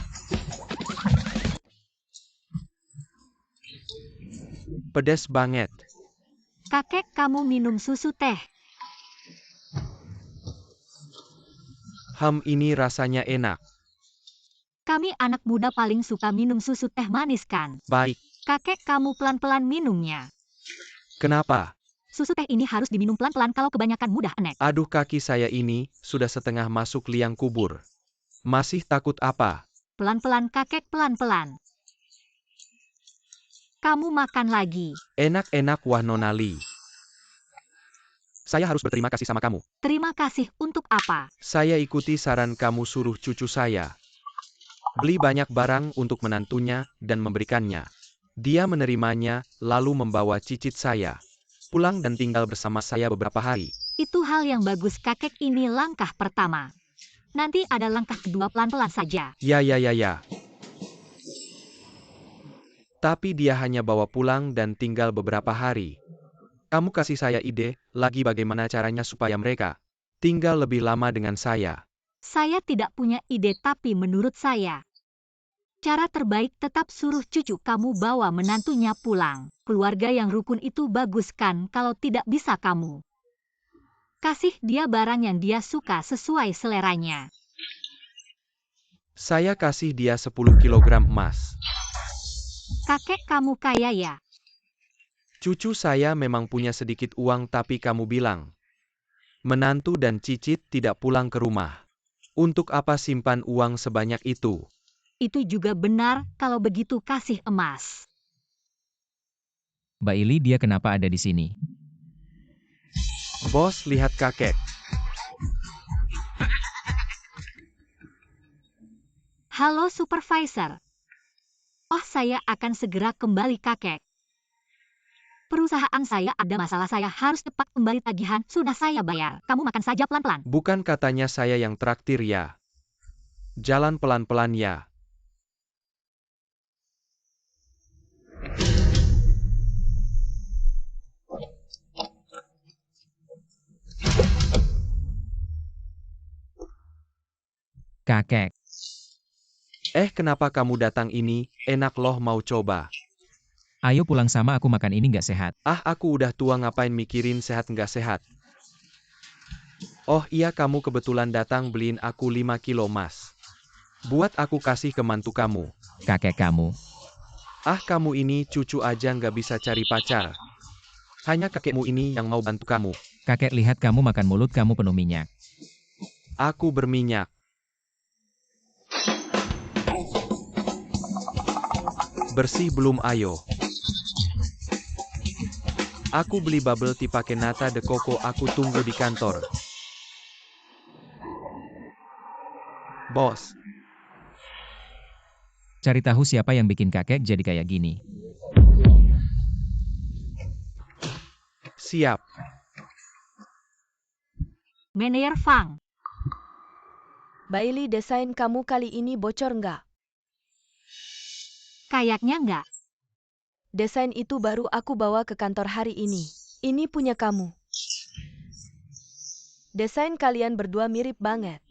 Pedas banget. Kakek kamu minum susu teh. Ini rasanya enak. Kami anak muda paling suka minum susu teh manis kan? Baik. Kakek kamu pelan-pelan minumnya. Kenapa? Susu teh ini harus diminum pelan-pelan, kalau kebanyakan mudah enek. Aduh, kaki saya ini sudah setengah masuk liang kubur. Masih takut apa? Pelan-pelan kakek, pelan-pelan. Kamu makan lagi. Enak-enak wah Nonali. Saya harus berterima kasih sama kamu. Terima kasih untuk apa? Saya ikuti saran kamu, suruh cucu saya beli banyak barang untuk menantunya dan memberikannya. Dia menerimanya, lalu membawa cicit saya pulang dan tinggal bersama saya beberapa hari. Itu hal yang bagus kakek, ini langkah pertama. Nanti ada langkah kedua, pelan-pelan saja. Ya. Tapi dia hanya bawa pulang dan tinggal beberapa hari. Kamu kasih saya ide lagi bagaimana caranya supaya mereka tinggal lebih lama dengan saya. Saya tidak punya ide, tapi menurut saya, cara terbaik tetap suruh cucu kamu bawa menantunya pulang. Keluarga yang rukun itu bagus kan? Kalau tidak bisa kamu kasih dia barang yang dia suka sesuai seleranya. Saya kasih dia 10 kilogram emas. Kakek kamu kaya ya? Cucu saya memang punya sedikit uang, tapi kamu bilang menantu dan cicit tidak pulang ke rumah. Untuk apa simpan uang sebanyak itu? Itu juga benar, kalau begitu kasih emas. Mbak Ili, dia kenapa ada di sini? Bos, lihat kakek. Halo supervisor. Oh, saya akan segera kembali kakek. Perusahaan saya ada masalah, saya harus cepat kembali tagihan, sudah saya bayar. Kamu makan saja pelan-pelan. Bukan katanya saya yang traktir ya. Jalan pelan-pelan ya. Kakek. Kenapa kamu datang ini? Enak loh, mau coba. Ayo pulang sama aku, makan ini nggak sehat. Aku udah tua, ngapain mikirin sehat nggak sehat. Oh iya, kamu kebetulan datang, beliin aku 5 kilo emas. Buat aku kasih ke mantu kamu. Kakek kamu. Kamu ini cucu aja nggak bisa cari pacar. Hanya kakekmu ini yang mau bantu kamu. Kakek, lihat kamu makan, mulut kamu penuh minyak. Aku berminyak. Bersih belum? Ayo. Aku beli bubble tea pakai nata de coco, aku tunggu di kantor. Bos. Cari tahu siapa yang bikin kakek jadi kayak gini. Siap. Meneer Fang, Bailey, desain kamu kali ini bocor nggak? kayaknya nggak. Desain itu baru aku bawa ke kantor hari ini. Ini punya kamu. Desain kalian berdua mirip banget.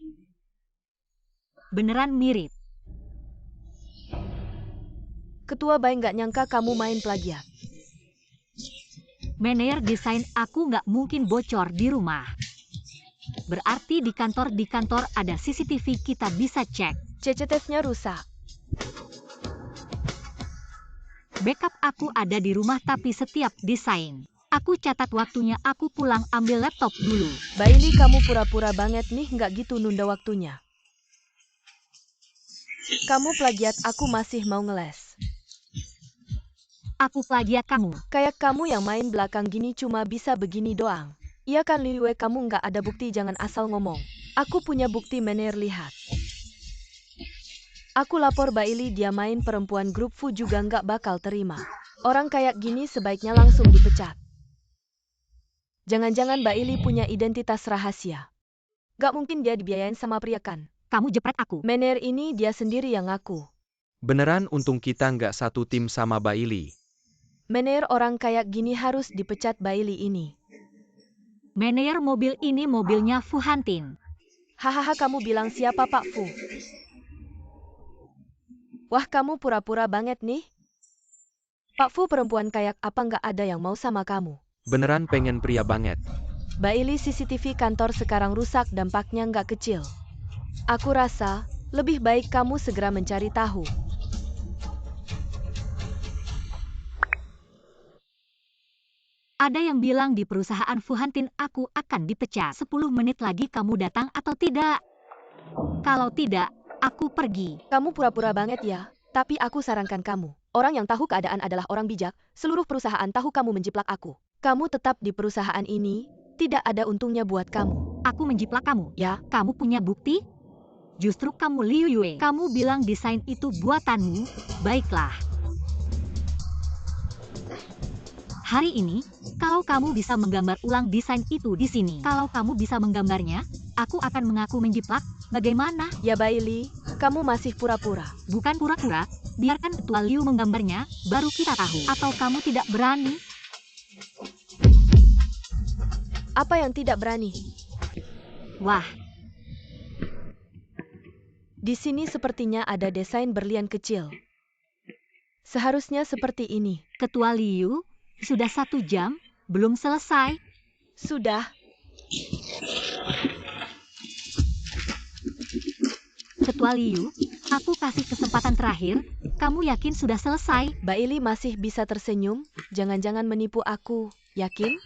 Beneran mirip. Ketua Bay nggak nyangka kamu main plagiat. Meneer, desain aku nggak mungkin bocor di rumah. Berarti di kantor ada CCTV, kita bisa cek. CCTV-nya rusak. Backup aku ada di rumah, tapi setiap desain aku catat waktunya. Aku pulang ambil laptop dulu. Bailey, kamu pura-pura banget nih, nggak gitu nunda waktunya. Kamu plagiat, aku masih mau ngeles. Aku plagiat kamu. Kayak kamu yang main belakang gini cuma bisa begini doang. Iya kan Liwe, kamu nggak ada bukti, jangan asal ngomong. Aku punya bukti, Meneer, lihat. Aku lapor Bailey, dia main perempuan, grup Fu juga nggak bakal terima. Orang kayak gini sebaiknya langsung dipecat. Jangan-jangan Bailey punya identitas rahasia. Gak mungkin dia dibiayain sama pria kan? Kamu jepret aku. Meneer ini dia sendiri yang ngaku. Beneran untung kita nggak satu tim sama Bailey. Meneer, orang kayak gini harus dipecat Bailey ini. Meneer, mobil ini mobilnya Fu Hantin. Hahaha, kamu bilang siapa Pak Fu? Wah, kamu pura-pura banget nih. Pak Fu perempuan kayak apa nggak ada yang mau sama kamu? Beneran pengen pria banget. Bailey, CCTV kantor sekarang rusak, dampaknya nggak kecil. Aku rasa lebih baik kamu segera mencari tahu. Ada yang bilang di perusahaan Fu Hantin aku akan dipecat. 10 menit lagi kamu datang atau tidak? Kalau tidak, aku pergi. Kamu pura-pura banget ya, tapi aku sarankan kamu. Orang yang tahu keadaan adalah orang bijak, seluruh perusahaan tahu kamu menjiplak aku. Kamu tetap di perusahaan ini, tidak ada untungnya buat kamu. Aku menjiplak kamu? Ya. Kamu punya bukti? Justru kamu, Liu Yue. Kamu bilang desain itu buatanmu. Baiklah. Hari ini, kalau kamu bisa menggambar ulang desain itu di sini. Kalau kamu bisa menggambarnya, aku akan mengaku menjiplak. Bagaimana? Ya Bailey, kamu masih pura-pura. Bukan pura-pura, biarkan Ketua Liu menggambarnya, baru kita tahu. Atau kamu tidak berani? Apa yang tidak berani? Wah, di sini sepertinya ada desain berlian kecil. Seharusnya seperti ini. Ketua Liu, sudah 1 jam, belum selesai. Sudah. Ketua Liu, aku kasih kesempatan terakhir. Kamu yakin sudah selesai? Bailey masih bisa tersenyum, jangan-jangan menipu aku, yakin?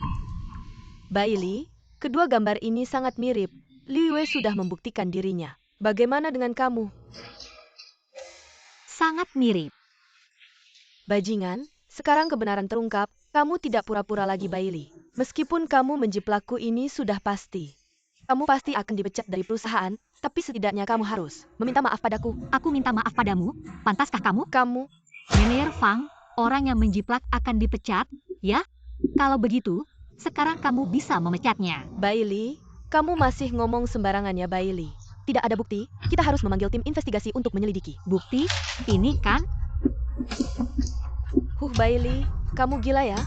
Bailey, kedua gambar ini sangat mirip. Liu Wei sudah membuktikan dirinya. Bagaimana dengan kamu? Sangat mirip. Bajingan, sekarang kebenaran terungkap. Kamu tidak pura-pura lagi Bailey. Meskipun kamu menjiplakku, ini sudah pasti. Kamu pasti akan dipecat dari perusahaan, tapi setidaknya kamu harus meminta maaf padaku. Aku minta maaf padamu, pantaskah kamu? Kamu, Meneer Fang, orang yang menjiplak akan dipecat, ya? Kalau begitu, sekarang kamu bisa memecatnya. Bailey, kamu masih ngomong sembarangan ya Bailey. Tidak ada bukti, kita harus memanggil tim investigasi untuk menyelidiki. Bukti? Ini kan? Bailey, kamu gila ya?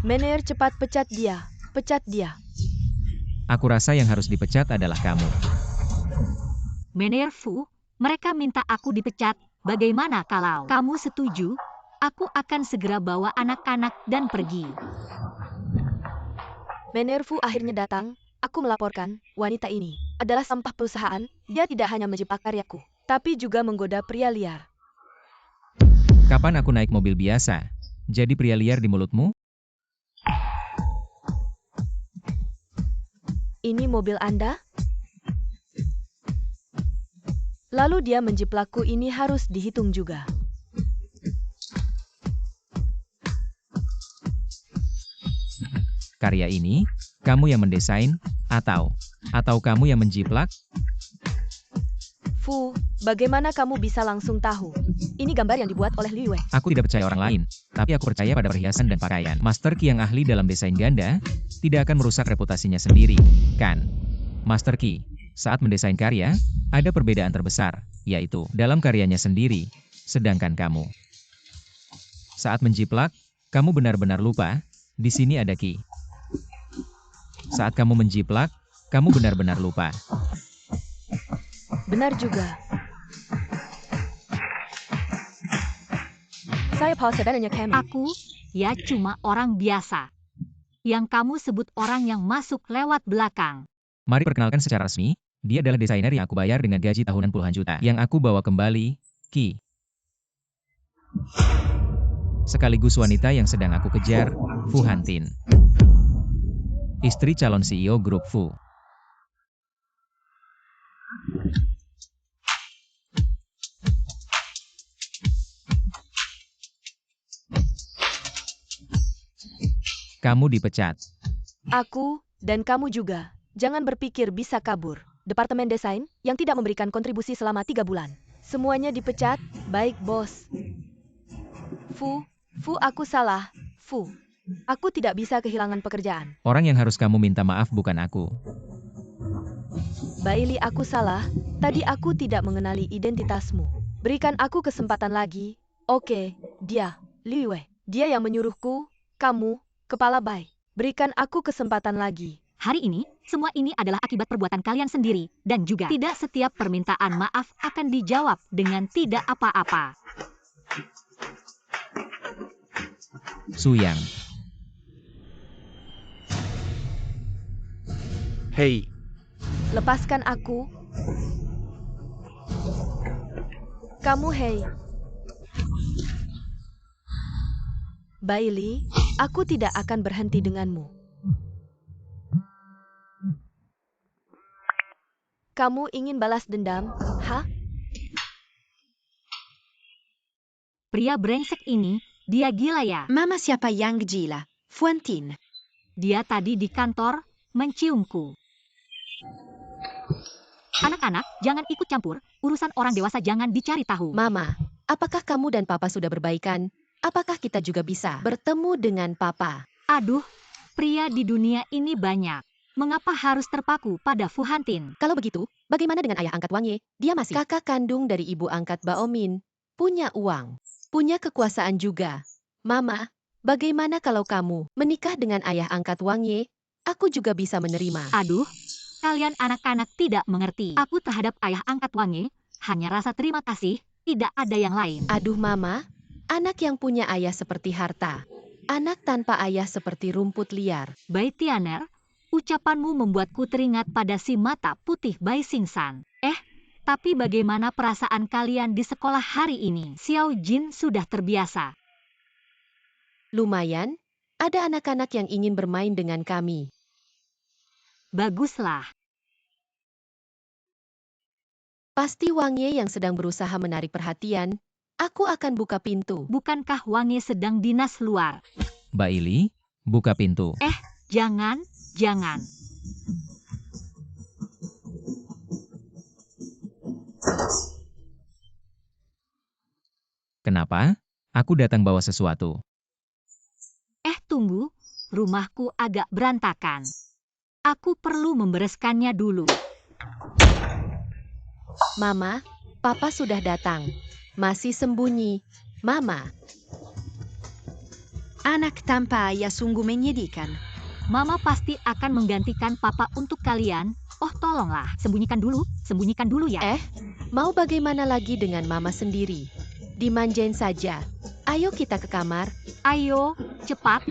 Meneer, cepat pecat dia. Pecat dia. Aku rasa yang harus dipecat adalah kamu. Meneer Fu, mereka minta aku dipecat. Bagaimana kalau kamu setuju? Aku akan segera bawa anak-anak dan pergi. Meneer Fu akhirnya datang. Aku melaporkan, wanita ini adalah sampah perusahaan. Dia tidak hanya menjiplak karyaku, tapi juga menggoda pria liar. Kapan aku naik mobil biasa? Jadi pria liar di mulutmu? Ini mobil Anda? Lalu dia menjiplakku, ini harus dihitung juga. Karya ini, kamu yang mendesain, atau kamu yang menjiplak? Fu, Bagaimana kamu bisa langsung tahu? Ini gambar yang dibuat oleh Liu Wei. Aku tidak percaya orang lain, tapi aku percaya pada perhiasan dan pakaian. Master Qi yang ahli dalam desain ganda, tidak akan merusak reputasinya sendiri, kan? Master Qi, saat mendesain karya, ada perbedaan terbesar, yaitu dalam karyanya sendiri, sedangkan kamu. Saat menjiplak, kamu benar-benar lupa, di sini ada Qi. Saat kamu menjiplak, kamu benar-benar lupa. Benar juga. Saya Paul sebenarnya Kemi. Aku, ya cuma orang biasa. Yang kamu sebut orang yang masuk lewat belakang. Mari perkenalkan secara resmi, dia adalah desainer yang aku bayar dengan gaji tahunan puluhan juta. Yang aku bawa kembali, Qi. Sekaligus wanita yang sedang aku kejar, Fu Hantin. Istri calon CEO grup Fu. Kamu dipecat. Aku, dan kamu juga. Jangan berpikir bisa kabur. Departemen desain yang tidak memberikan kontribusi selama 3 bulan. Semuanya dipecat, baik bos. Fu, aku salah. Fu, aku tidak bisa kehilangan pekerjaan. Orang yang harus kamu minta maaf bukan aku. Bailey, aku salah. Tadi aku tidak mengenali identitasmu. Berikan aku kesempatan lagi. Oke, dia, Liu Wei. Dia yang menyuruhku, kamu, kepala Bai. Berikan aku kesempatan lagi. Hari ini, semua ini adalah akibat perbuatan kalian sendiri. Dan juga, tidak setiap permintaan maaf akan dijawab dengan tidak apa-apa. Suyang. Hei, Lepaskan aku. Kamu, hei. Bailey, aku tidak akan berhenti denganmu. Kamu ingin balas dendam, ha? Pria brengsek ini, dia gila ya. Mama siapa yang gila? Fuantin. Dia tadi di kantor, menciumku. Anak-anak, jangan ikut campur. Urusan orang dewasa jangan dicari tahu. Mama, apakah kamu dan Papa sudah berbaikan? Apakah kita juga bisa bertemu dengan Papa? Aduh, pria di dunia ini banyak. Mengapa harus terpaku pada Fu Hantin? Kalau begitu, bagaimana dengan ayah angkat Wang Ye? Dia masih kakak kandung dari ibu angkat Baomin. Punya uang, punya kekuasaan juga. Mama, bagaimana kalau kamu menikah dengan ayah angkat Wang Ye? Aku juga bisa menerima. Aduh, kalian anak-anak tidak mengerti. Aku terhadap ayah angkat Wang Ye, hanya rasa terima kasih, tidak ada yang lain. Aduh Mama, anak yang punya ayah seperti harta. Anak tanpa ayah seperti rumput liar. Bai Tianer, ucapanmu membuatku teringat pada si mata putih Bai Xingsan. Tapi bagaimana perasaan kalian di sekolah hari ini? Xiao Jin sudah terbiasa. Lumayan, ada anak-anak yang ingin bermain dengan kami. Baguslah. Pasti Wang Ye yang sedang berusaha menarik perhatian. Aku akan buka pintu. Bukankah Wang Ye sedang dinas luar? Bailey, buka pintu. Jangan. Kenapa? Aku datang bawa sesuatu. Tunggu, rumahku agak berantakan. Aku perlu membereskannya dulu. Mama, Papa sudah datang. Masih sembunyi. Mama. Anak tanpa ayah sungguh menyedihkan. Mama pasti akan menggantikan Papa untuk kalian. Oh tolonglah, sembunyikan dulu ya. Mau bagaimana lagi dengan Mama sendiri? Dimanjain saja. Ayo kita ke kamar. Ayo, cepat.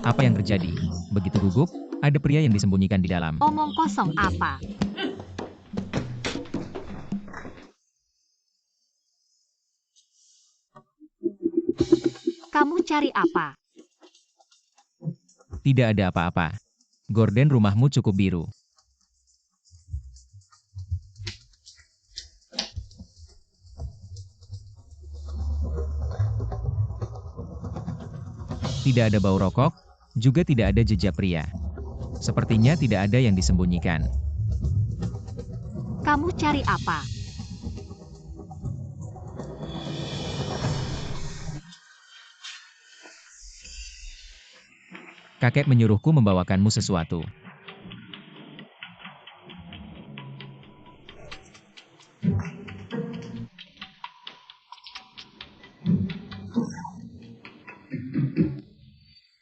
Apa yang terjadi? Begitu gugup, ada pria yang disembunyikan di dalam. Omong kosong apa? Kamu cari apa? Tidak ada apa-apa. Gorden, rumahmu cukup biru. Tidak ada bau rokok, juga tidak ada jejak pria. Sepertinya tidak ada yang disembunyikan. Kamu cari apa? Kakek menyuruhku membawakanmu sesuatu.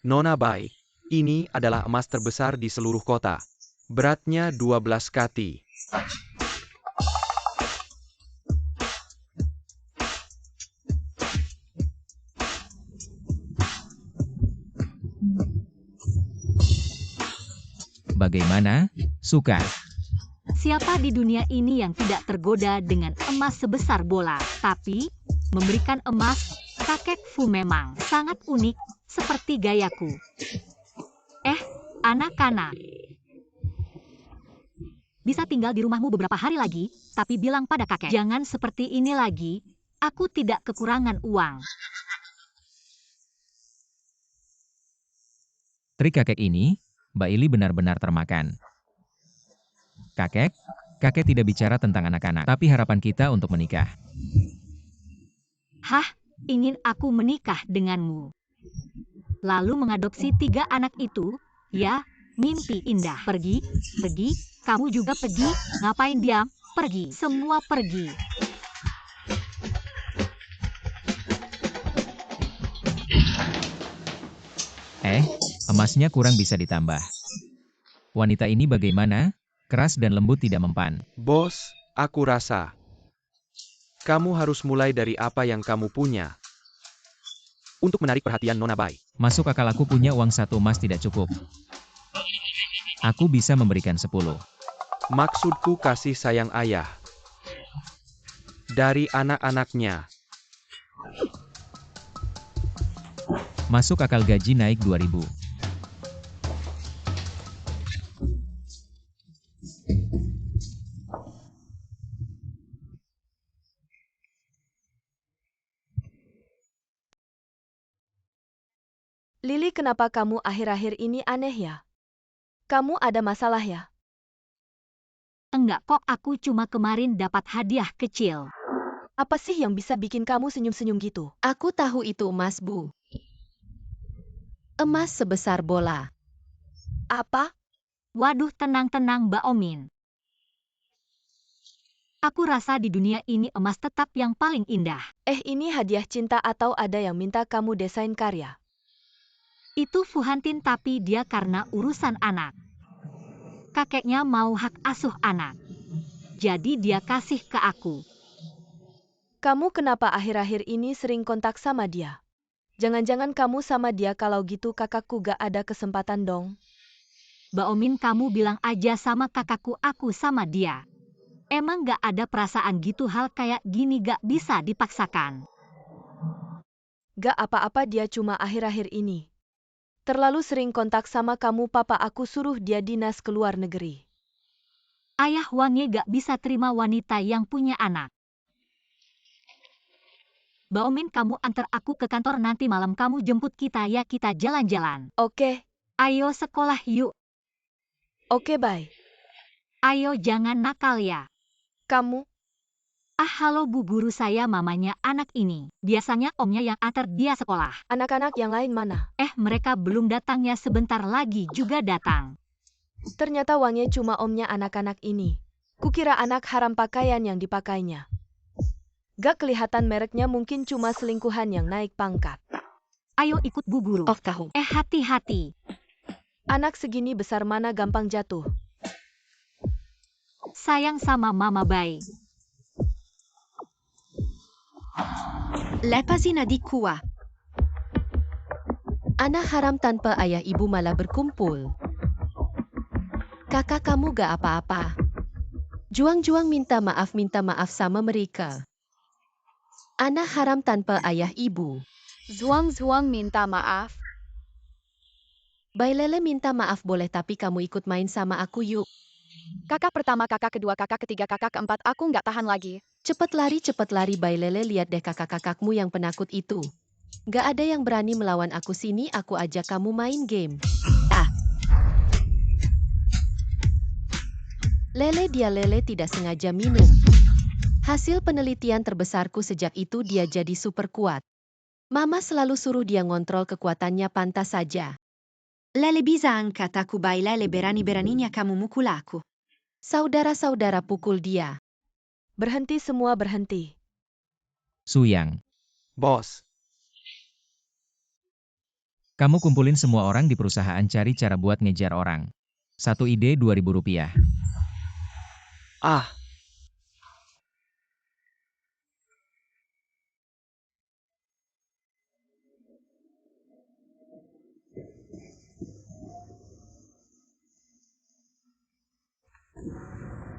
Nona Bai, ini adalah emas terbesar di seluruh kota. Beratnya 12 kati. Bagaimana? Suka? Siapa di dunia ini yang tidak tergoda dengan emas sebesar bola? Tapi, memberikan emas, kakek Fu memang sangat unik, seperti gayaku. Anak-anak. Bisa tinggal di rumahmu beberapa hari lagi, tapi bilang pada kakek, jangan seperti ini lagi, aku tidak kekurangan uang. Trik kakek ini, Mbak Ili benar-benar termakan. Kakek tidak bicara tentang anak-anak, tapi harapan kita untuk menikah. Hah, ingin aku menikah denganmu. Lalu mengadopsi 3 anak itu, ya, mimpi indah. Pergi, kamu juga pergi, ngapain diam, pergi, semua pergi. Emasnya kurang bisa ditambah. Wanita ini bagaimana? Keras dan lembut tidak mempan. Bos, aku rasa kamu harus mulai dari apa yang kamu punya untuk menarik perhatian Nona Bai. Masuk akal, aku punya uang 1 emas tidak cukup. Aku bisa memberikan 10. Maksudku kasih sayang ayah dari anak-anaknya. Masuk akal, gaji naik 2000. Lili, kenapa kamu akhir-akhir ini aneh ya? Kamu ada masalah ya? Enggak kok, aku cuma kemarin dapat hadiah kecil. Apa sih yang bisa bikin kamu senyum-senyum gitu? Aku tahu itu emas, Bu. Emas sebesar bola. Apa? Waduh, tenang-tenang Mbak Omin. Aku rasa di dunia ini emas tetap yang paling indah. Ini hadiah cinta atau ada yang minta kamu desain karya? Itu Fuhantin, tapi dia karena urusan anak. Kakeknya mau hak asuh anak. Jadi dia kasih ke aku. Kamu kenapa akhir-akhir ini sering kontak sama dia? Jangan-jangan kamu sama dia, kalau gitu kakakku gak ada kesempatan dong. Mbak Omin, kamu bilang aja sama kakakku aku sama dia. Emang gak ada perasaan gitu, hal kayak gini gak bisa dipaksakan. Gak apa-apa, dia cuma akhir-akhir ini terlalu sering kontak sama kamu. Papa aku suruh dia dinas ke luar negeri. Ayah Wangi gak bisa terima wanita yang punya anak. Mbak Omin, kamu antar aku ke kantor, nanti malam kamu jemput kita ya, kita jalan-jalan. Oke. Ayo sekolah yuk. Oke, bye. Ayo jangan nakal ya. Kamu? Halo Bu Guru, saya mamanya anak ini. Biasanya omnya yang antar dia sekolah. Anak-anak yang lain mana? Mereka belum datang ya, sebentar lagi juga datang. Ternyata Wangi cuma omnya anak-anak ini. Kukira anak haram pakaian yang dipakainya. Gak kelihatan mereknya, mungkin cuma selingkuhan yang naik pangkat. Ayo ikut Bu Guru. Oh, tahu. Hati-hati. Anak segini besar mana gampang jatuh. Sayang sama Mama Bai. Lepasina di kuah. Anak haram tanpa ayah ibu malah berkumpul. Kakak kamu gak apa-apa. Juang-juang minta maaf sama mereka. Anak haram tanpa ayah ibu. Zuang-zuang minta maaf. Bai Lele minta maaf boleh, tapi kamu ikut main sama aku yuk. Kakak pertama, kakak kedua, kakak ketiga, kakak keempat, aku nggak tahan lagi. Cepet lari Bai Lele, lihat deh kakak-kakakmu yang penakut itu. Gak ada yang berani melawan aku, sini aku ajak kamu main game. Lele tidak sengaja minum. Hasil penelitian terbesarku sejak itu dia jadi super kuat. Mama selalu suruh dia ngontrol kekuatannya, pantas saja. Lele bisa angkat aku bai lele berani-beraninya kamu mukul aku. Saudara-saudara pukul dia. Berhenti semua, berhenti. Suyang, Bos, kamu kumpulin semua orang di perusahaan, cari cara buat ngejar orang. Satu ide Rp2.000. ah,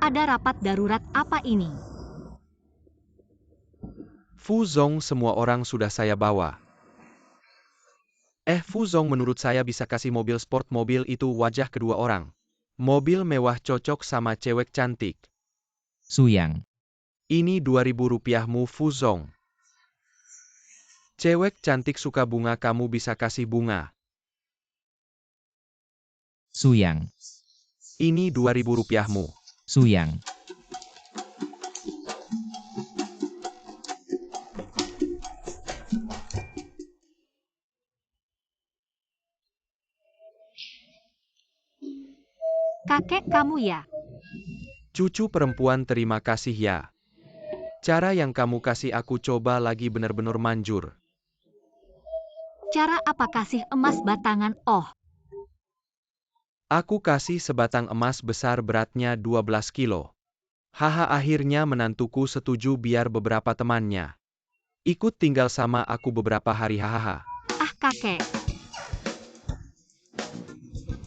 Ada rapat darurat apa ini? Fuzong, semua orang sudah saya bawa. Fuzong, menurut saya bisa kasih mobil sport, mobil itu wajah kedua orang. Mobil mewah cocok sama cewek cantik. Suyang, Ini Rp2.000mu Fuzong. Cewek cantik suka bunga, kamu bisa kasih bunga. Suyang, Ini Rp2.000mu. Suyang. Kakek kamu ya? Cucu perempuan, terima kasih ya. Cara yang kamu kasih aku coba lagi, benar-benar manjur. Cara apa kasih emas batangan? Oh, Aku kasih sebatang emas besar, beratnya 12 kilo. Haha, akhirnya menantuku setuju biar beberapa temannya ikut tinggal sama aku beberapa hari, hahaha. kakek.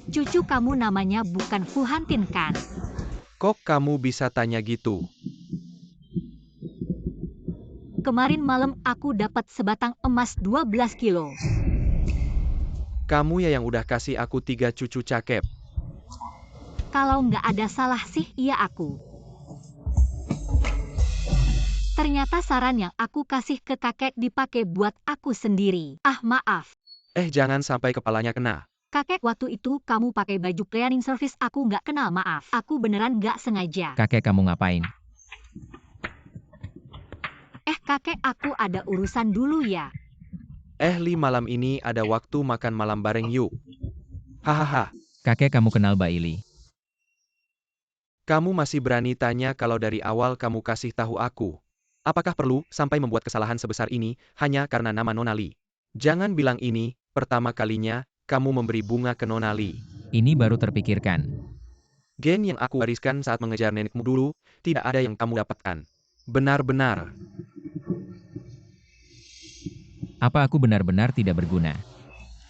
Cucu kamu namanya bukan Fuhantin kan? Kok kamu bisa tanya gitu? Kemarin malam aku dapat sebatang emas 12 kilo. Kamu ya yang udah kasih aku 3 cucu cakep. Kalau nggak ada salah sih, iya aku. Ternyata saran yang aku kasih ke kakek dipakai buat aku sendiri. Ah, maaf. Jangan sampai kepalanya kena. Kakek, waktu itu kamu pakai baju cleaning service, aku nggak kenal, maaf. Aku beneran nggak sengaja. Kakek, kamu ngapain? Kakek, aku ada urusan dulu ya. Li, malam ini ada waktu makan malam bareng yuk. Hahaha. Kakek, kamu kenal Mbak Ili? Kamu masih berani tanya? Kalau dari awal kamu kasih tahu aku. Apakah perlu sampai membuat kesalahan sebesar ini hanya karena nama Nonali? Jangan bilang ini pertama kalinya kamu memberi bunga ke Nonali. Ini baru terpikirkan. Gen yang aku wariskan saat mengejar nenekmu dulu, tidak ada yang kamu dapatkan. Benar-benar. Apa aku benar-benar tidak berguna?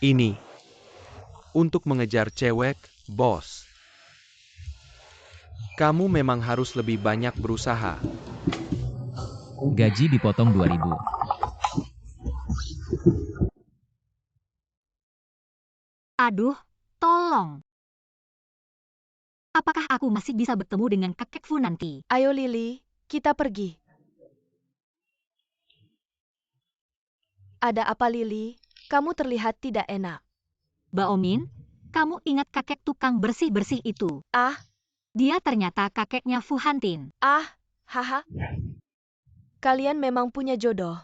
Ini untuk mengejar cewek, bos. Kamu memang harus lebih banyak berusaha. Gaji dipotong 2.000. Aduh, tolong. Apakah aku masih bisa bertemu dengan kakek Fu nanti? Ayo Lili, kita pergi. Ada apa Lili? Kamu terlihat tidak enak. Baomin, kamu ingat kakek tukang bersih-bersih itu? Dia ternyata kakeknya Fu Hantin. Haha. Kalian memang punya jodoh.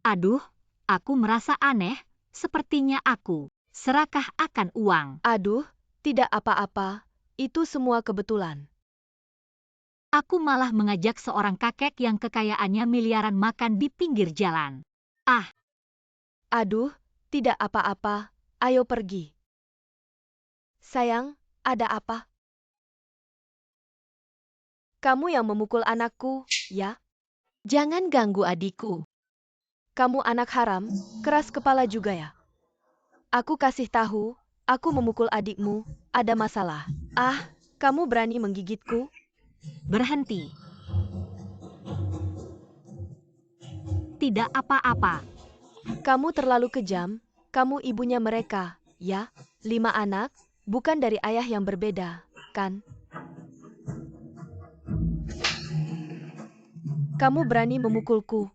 Aduh, aku merasa aneh, sepertinya aku serakah akan uang. Aduh, tidak apa-apa, itu semua kebetulan. Aku malah mengajak seorang kakek yang kekayaannya miliaran makan di pinggir jalan. Aduh, tidak apa-apa, ayo pergi. Sayang, ada apa? Kamu yang memukul anakku, ya? Jangan ganggu adikku. Kamu anak haram, keras kepala juga ya? Aku kasih tahu, aku memukul adikmu, ada masalah. Kamu berani menggigitku? Berhenti. Tidak apa-apa. Kamu terlalu kejam, kamu ibunya mereka, ya? 5 anak, bukan dari ayah yang berbeda, kan? Kamu berani memukulku.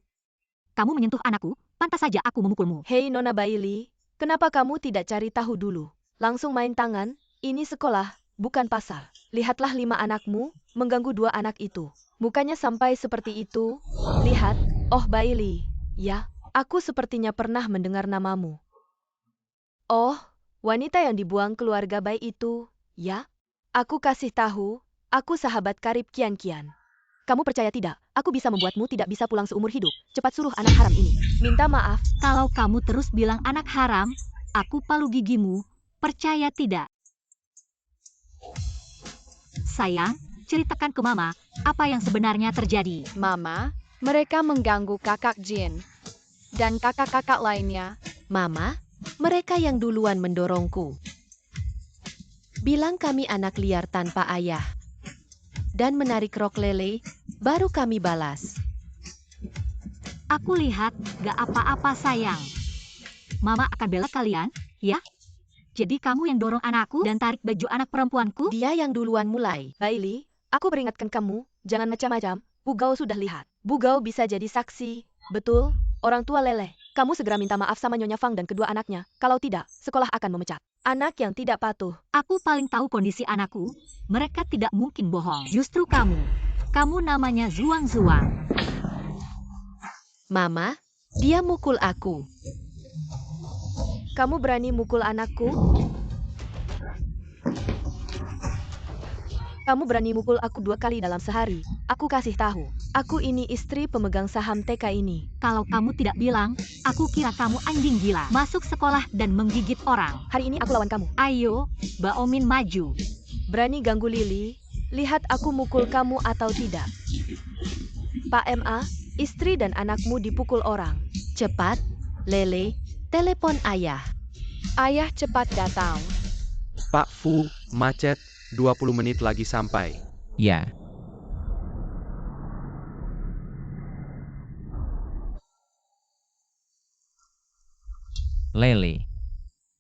Kamu menyentuh anakku, pantas saja aku memukulmu. Hei Nona Bailey, kenapa kamu tidak cari tahu dulu? Langsung main tangan, ini sekolah, bukan pasar. Lihatlah 5 anakmu, mengganggu 2 anak itu. Mukanya sampai seperti itu. Lihat, oh Bailey. Ya, aku sepertinya pernah mendengar namamu. Oh, wanita yang dibuang keluarga bayi itu, ya? Aku kasih tahu, aku sahabat karib Kian-Kian. Kamu percaya tidak, aku bisa membuatmu tidak bisa pulang seumur hidup. Cepat suruh anak haram ini. Minta maaf. Kalau kamu terus bilang anak haram, aku palu gigimu, percaya tidak? Sayang, ceritakan ke Mama, apa yang sebenarnya terjadi. Mama, mereka mengganggu kakak Jin. Dan kakak-kakak lainnya. Mama, mereka yang duluan mendorongku. Bilang kami anak liar tanpa ayah. Dan menarik rok lele, baru kami balas. Aku lihat, gak apa-apa sayang. Mama akan bela kalian, ya? Jadi kamu yang dorong anakku dan tarik baju anak perempuanku? Dia yang duluan mulai. Bailey, aku peringatkan kamu, jangan macam-macam. Bugau sudah lihat. Bugau bisa jadi saksi. Betul, orang tua leleh. Kamu segera minta maaf sama Nyonya Fang dan kedua anaknya. Kalau tidak, sekolah akan memecat. Anak yang tidak patuh. Aku paling tahu kondisi anakku. Mereka tidak mungkin bohong. Justru kamu. Kamu namanya Zuang-Zuang. Mama, dia mukul aku. Kamu berani mukul anakku? Kamu berani mukul aku 2 kali dalam sehari. Aku kasih tahu. Aku ini istri pemegang saham TK ini. Kalau kamu tidak bilang, aku kira kamu anjing gila. Masuk sekolah dan menggigit orang. Hari ini aku lawan kamu. Ayo, Mbak Omin maju. Berani ganggu Lily? Lihat aku mukul kamu atau tidak. Pak MA, istri dan anakmu dipukul orang. Cepat, Lele, telepon ayah. Ayah cepat datang. Pak Fu, macet, 20 menit lagi sampai. Ya. Lele.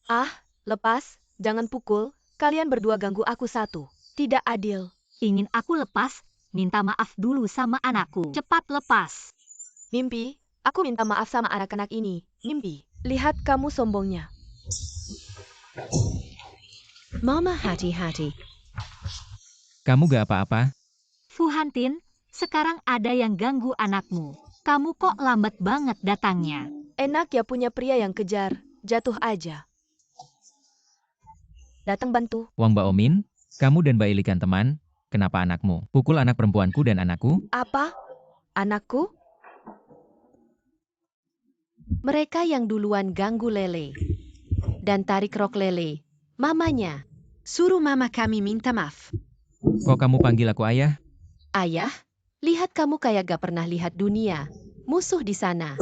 Ah, lepas, jangan pukul. Kalian berdua ganggu aku satu. Tidak adil. Ingin aku lepas? Minta maaf dulu sama anakku. Cepat lepas. Mimpi, aku minta maaf sama anak-anak ini. Mimpi, lihat kamu sombongnya. Mama hati-hati. Kamu gak apa-apa? Fu Hantin, sekarang ada yang ganggu anakmu. Kamu kok lambat banget datangnya. Enak ya punya pria yang kejar. Jatuh aja. Datang bantu. Wang Mbak Omin, kamu dan Mbak Ili kan teman? Kenapa anakmu pukul anak perempuanku dan anakku? Apa? Anakku? Mereka yang duluan ganggu Lele. Dan tarik rok Lele. Mamanya. Suruh mama kami minta maaf. Kok kamu panggil aku ayah? Ayah, lihat kamu kayak gak pernah lihat dunia. Musuh di sana.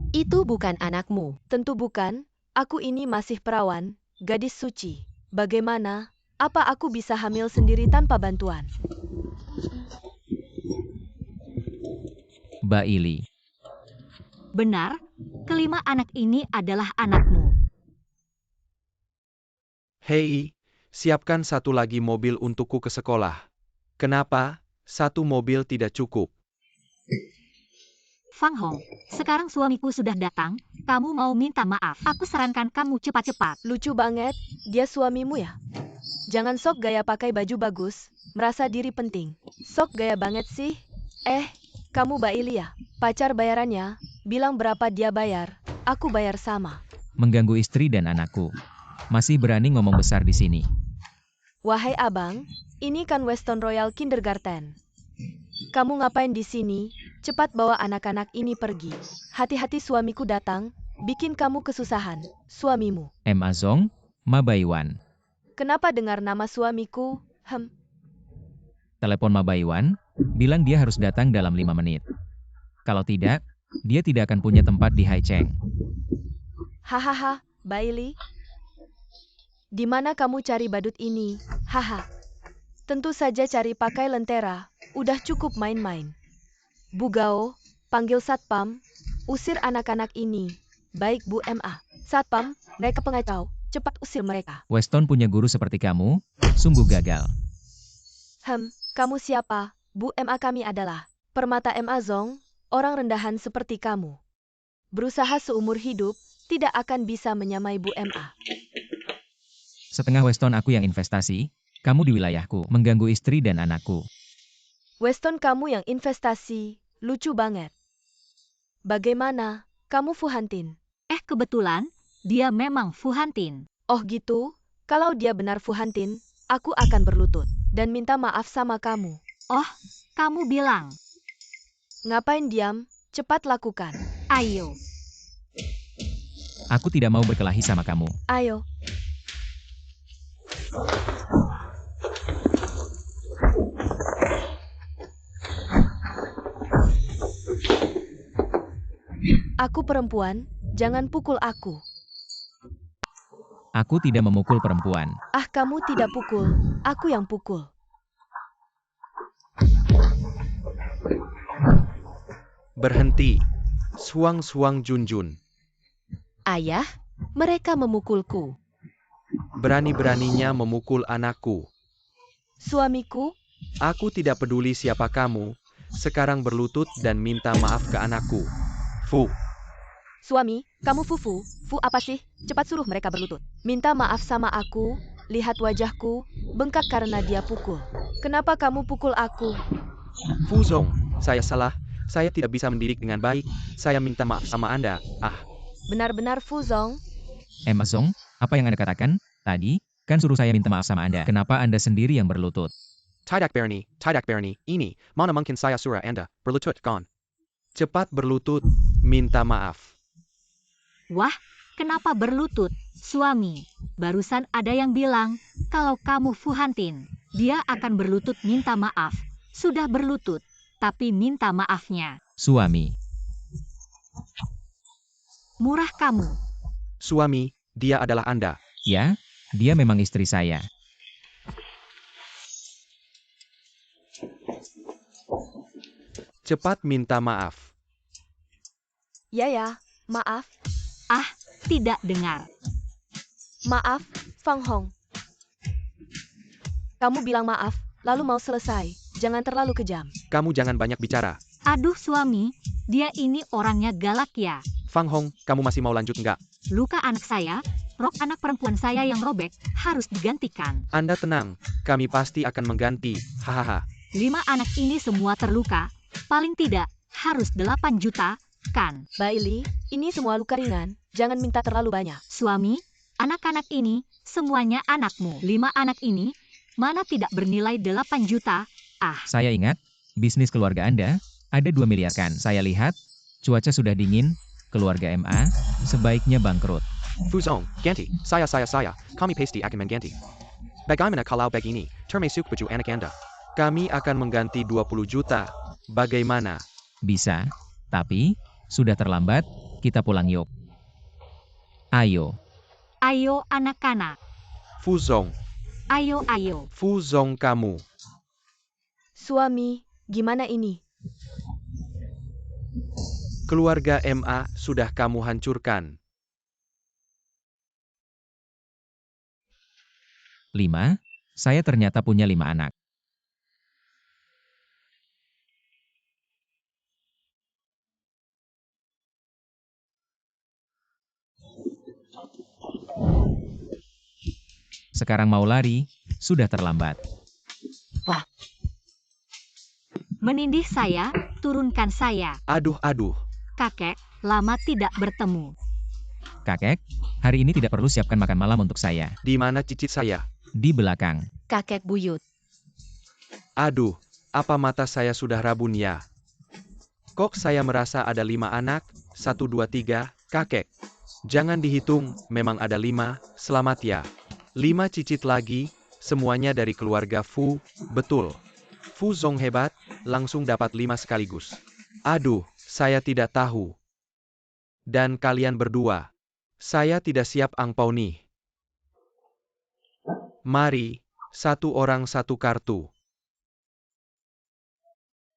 Itu bukan anakmu. Tentu bukan. Aku ini masih perawan, gadis suci. Bagaimana? Apa aku bisa hamil sendiri tanpa bantuan? Mbak Ili. Benar, kelima anak ini adalah anakmu. Hei, siapkan satu lagi mobil untukku ke sekolah. Kenapa? Satu mobil tidak cukup. Fang Hong, sekarang suamiku sudah datang, kamu mau minta maaf. Aku sarankan kamu cepat-cepat. Lucu banget, dia suamimu ya? Jangan sok gaya pakai baju bagus, merasa diri penting. Sok gaya banget sih. Kamu Mbak Ili ya? Pacar bayarannya, bilang berapa dia bayar, aku bayar sama. Mengganggu istri dan anakku. Masih berani ngomong besar di sini. Wahai abang, ini kan Weston Royal Kindergarten. Kamu ngapain di sini? Cepat bawa anak-anak ini pergi. Hati-hati suamiku datang, bikin kamu kesusahan. Suamimu. M. Azong, Ma Baiwan. Kenapa dengar nama suamiku? Telepon Ma Baiwan, bilang dia harus datang dalam 5 menit. Kalau tidak, dia tidak akan punya tempat di Haicheng. Hahaha, Bailey. Di mana kamu cari badut ini? Haha. Tentu saja cari pakai lentera. Udah cukup main-main. Bugao, panggil satpam, usir anak-anak ini. Baik Bu MA. Satpam, mereka pengacau. Cepat usir mereka. Weston punya guru seperti kamu, sungguh gagal. Kamu siapa? Bu MA kami adalah Permata MA Zong, orang rendahan seperti kamu. berusaha seumur hidup, tidak akan bisa menyamai Bu MA. Setengah Weston aku yang investasi, kamu di wilayahku, mengganggu istri dan anakku. Weston kamu yang investasi, lucu banget. Bagaimana, kamu Fu Hantin? Kebetulan, dia memang Fu Hantin. Oh gitu, kalau dia benar Fu Hantin, aku akan berlutut dan minta maaf sama kamu. Oh, kamu bilang, Ngapain diam? Cepat lakukan. ayo. Aku tidak mau berkelahi sama kamu. Ayo. Aku perempuan, jangan pukul aku. Aku tidak memukul perempuan. Ah, kamu tidak pukul, aku yang pukul. Berhenti. Suang-suang Junjun. Ayah, mereka memukulku. Berani-beraninya memukul anakku. Suamiku, Aku tidak peduli siapa kamu. Sekarang berlutut dan minta maaf ke anakku. Fu. suami, kamu Fufu. Fu apa sih? Cepat suruh mereka berlutut. Minta maaf sama aku, lihat wajahku, bengkak karena dia pukul. Kenapa kamu pukul aku? Fu Zong, saya salah. Saya tidak bisa mendidik dengan baik. Saya minta maaf sama Anda. Benar-benar Fu Zong? Emma Zong, apa yang Anda katakan? Tadi, kan suruh saya minta maaf sama Anda. Kenapa Anda sendiri yang berlutut? Tidak Bernie, ini, mana mungkin saya surah Anda, berlutut, gone. Cepat berlutut, minta maaf. Wah, kenapa berlutut, suami? Barusan ada yang bilang, kalau kamu Fu Hantin, dia akan berlutut minta maaf. Sudah berlutut, tapi minta maafnya. Suami. Murah kamu. Suami, dia adalah Anda. Ya, dia memang istri saya. Cepat minta maaf. Ya, maaf. Tidak dengar. Maaf, Fang Hong. Kamu bilang maaf, lalu mau selesai. Jangan terlalu kejam. Kamu jangan banyak bicara. Aduh suami, dia ini orangnya galak ya. Fang Hong, kamu masih mau lanjut nggak? Luka anak saya, rok anak perempuan saya yang robek, harus digantikan. Anda tenang, kami pasti akan mengganti. Hahaha. 5 anak ini semua terluka, paling tidak, harus 8 juta, kan? Bailey, ini semua luka ringan. Jangan minta terlalu banyak. Suami, anak-anak ini, semuanya anakmu. 5 anak ini, mana tidak bernilai 8 juta? Saya ingat, bisnis keluarga Anda, ada 2 miliar kan? Saya lihat, cuaca sudah dingin, keluarga MA, sebaiknya bangkrut. Fu Zong, ganti. Saya, kami pasti akan mengganti. Bagaimana kalau begini, termasuk baju anak Anda? Kami akan mengganti 20 juta. Bagaimana? Bisa, tapi, sudah terlambat, kita pulang yuk. Ayo. Ayo anak-anak, Fu Zong, ayo. Fu Zong kamu. Suami, gimana ini? Keluarga MA sudah kamu hancurkan. 5, saya ternyata punya 5 anak. Sekarang mau lari, sudah terlambat. Menindih saya, turunkan saya. Aduh. Kakek, lama tidak bertemu. Kakek, hari ini tidak perlu siapkan makan malam untuk saya. Di mana cicit saya? Di belakang. Kakek buyut. Aduh, apa mata saya sudah rabun ya? Kok saya merasa ada 5 anak? 1, 2, 3, kakek. Jangan dihitung, memang ada 5, selamat ya. 5 cicit lagi, semuanya dari keluarga Fu, betul. Fu Zong hebat, langsung dapat 5 sekaligus. Aduh, saya tidak tahu. Dan kalian berdua. Saya tidak siap angpau nih. Mari, 1 orang 1 kartu.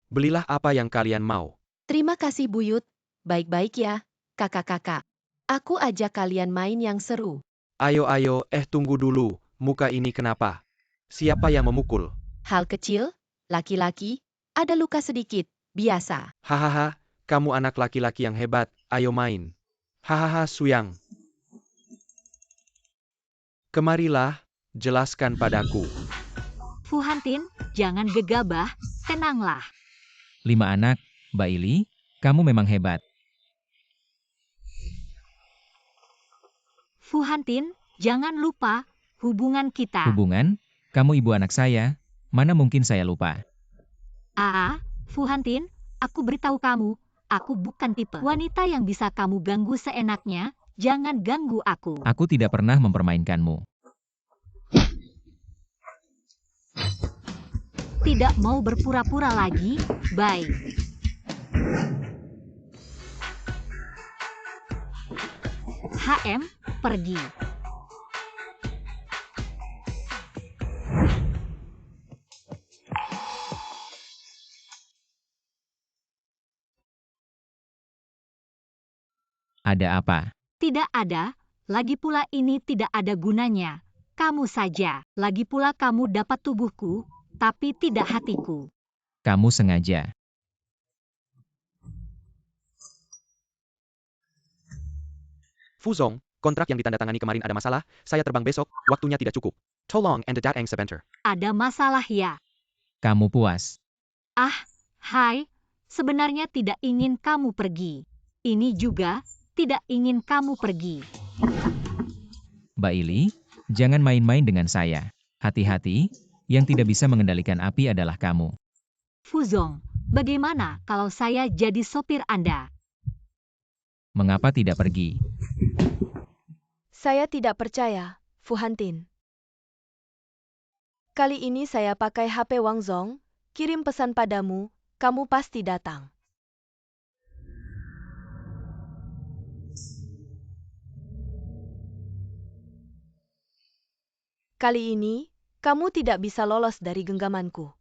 Belilah apa yang kalian mau. Terima kasih buyut. Baik-baik ya, kakak-kakak. Aku ajak kalian main yang seru. Ayo, tunggu dulu, muka ini kenapa? Siapa yang memukul? Hal kecil, laki-laki, ada luka sedikit, biasa. Hahaha, kamu anak laki-laki yang hebat, Ayo main. Hahaha Suyang. Kemarilah, jelaskan padaku. Fu Hantin, jangan gegabah, tenanglah. 5 anak, Mbak Ili, kamu memang hebat. Fu Hantin, jangan lupa hubungan kita. Hubungan? Kamu ibu anak saya, mana mungkin saya lupa. Fu Hantin, aku beritahu kamu, aku bukan tipe wanita yang bisa kamu ganggu seenaknya, jangan ganggu aku. Aku tidak pernah mempermainkanmu. Tidak mau berpura-pura lagi, baik. HM, pergi. Ada apa? Tidak ada, lagi pula ini tidak ada gunanya. Kamu saja, lagi pula kamu dapat tubuhku, tapi tidak hatiku. Kamu sengaja. Fuzong, kontrak yang ditandatangani kemarin ada masalah, saya terbang besok, waktunya tidak cukup. Tolong and the datang sebentar. Ada masalah ya? Kamu puas. Hai, sebenarnya tidak ingin kamu pergi. Ini juga tidak ingin kamu pergi. Mbak Ili, jangan main-main dengan saya. Hati-hati, yang tidak bisa mengendalikan api adalah kamu. Fuzong, bagaimana kalau saya jadi sopir Anda? Mengapa tidak pergi? Saya tidak percaya, Fu Hantin. Kali ini saya pakai HP Wang Zong, kirim pesan padamu, kamu pasti datang. Kali ini, kamu tidak bisa lolos dari genggamanku.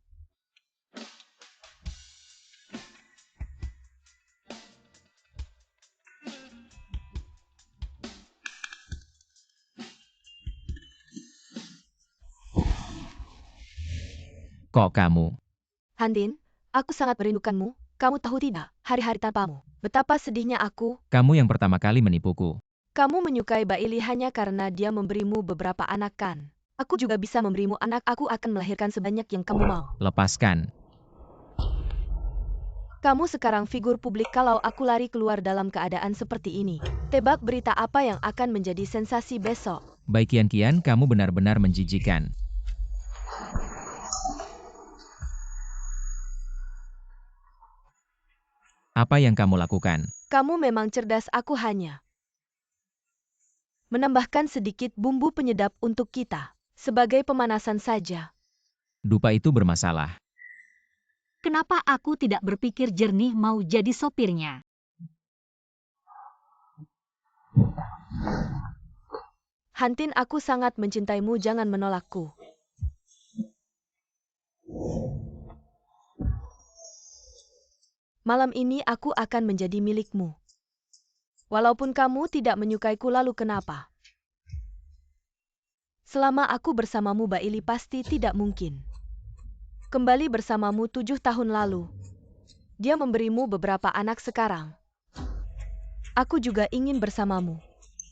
Kok kamu? Hantin, aku sangat merindukanmu, kamu tahu tidak, hari-hari tanpamu. Betapa sedihnya aku. Kamu yang pertama kali menipuku. Kamu menyukai Mbak Ili hanya karena dia memberimu beberapa anak kan? Aku juga bisa memberimu anak, aku akan melahirkan sebanyak yang kamu mau. Lepaskan. Kamu sekarang figur publik kalau aku lari keluar dalam keadaan seperti ini. Tebak berita apa yang akan menjadi sensasi besok? Baik kian-kian kamu benar-benar menjijikan. Apa yang kamu lakukan? Kamu memang cerdas, aku hanya menambahkan sedikit bumbu penyedap untuk kita. Sebagai pemanasan saja. Dupa itu bermasalah. Kenapa aku tidak berpikir jernih mau jadi sopirnya? Hantin, aku sangat mencintaimu, jangan menolakku. Malam ini aku akan menjadi milikmu. Walaupun kamu tidak menyukaiku, lalu kenapa? Selama aku bersamamu, Mbak Ili, pasti tidak mungkin. Kembali bersamamu 7 tahun lalu. Dia memberimu beberapa anak sekarang. Aku juga ingin bersamamu.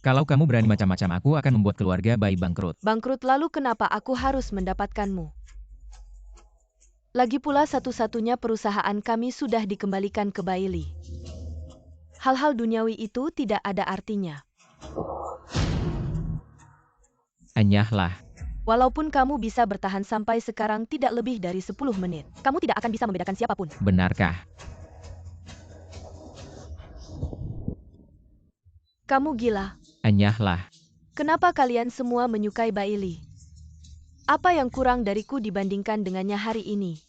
Kalau kamu berani macam-macam, aku akan membuat keluarga bayi bangkrut. Bangkrut, lalu kenapa aku harus mendapatkanmu? Lagi pula satu-satunya perusahaan kami sudah dikembalikan ke Bailey. Hal-hal duniawi itu tidak ada artinya. Anyahlah. Walaupun kamu bisa bertahan sampai sekarang tidak lebih dari 10 menit, kamu tidak akan bisa membedakan siapapun. Benarkah? Kamu gila. Anyahlah. Kenapa kalian semua menyukai Bailey? Apa yang kurang dariku dibandingkan dengannya hari ini?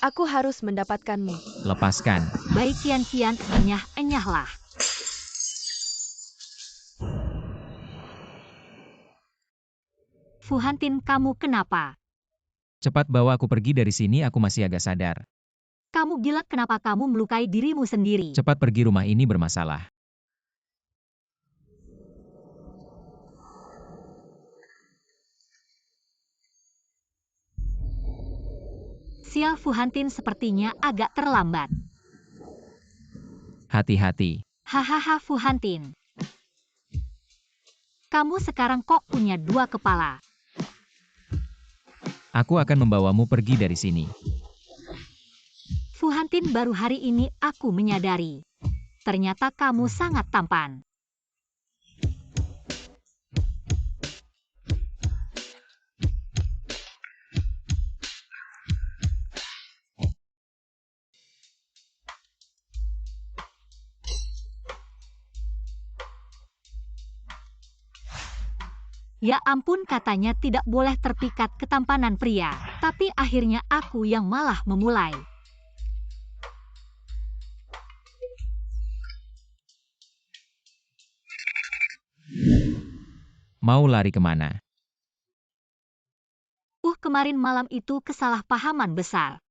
Aku harus mendapatkanmu. Lepaskan. Baik kian-kian, enyah-enyahlah. Fu Hantin, kamu kenapa? Cepat bawa aku pergi dari sini, aku masih agak sadar. Kamu gila, kenapa kamu melukai dirimu sendiri? Cepat pergi, rumah ini bermasalah. Sial, Fu Hantin sepertinya agak terlambat. Hati-hati. Hahaha Fu Hantin. Kamu sekarang kok punya 2 kepala. Aku akan membawamu pergi dari sini. Fu Hantin, baru hari ini aku menyadari. Ternyata kamu sangat tampan. Ya ampun, katanya tidak boleh terpikat ketampanan pria. Tapi akhirnya aku yang malah memulai. Mau lari kemana? Kemarin malam itu kesalahpahaman besar.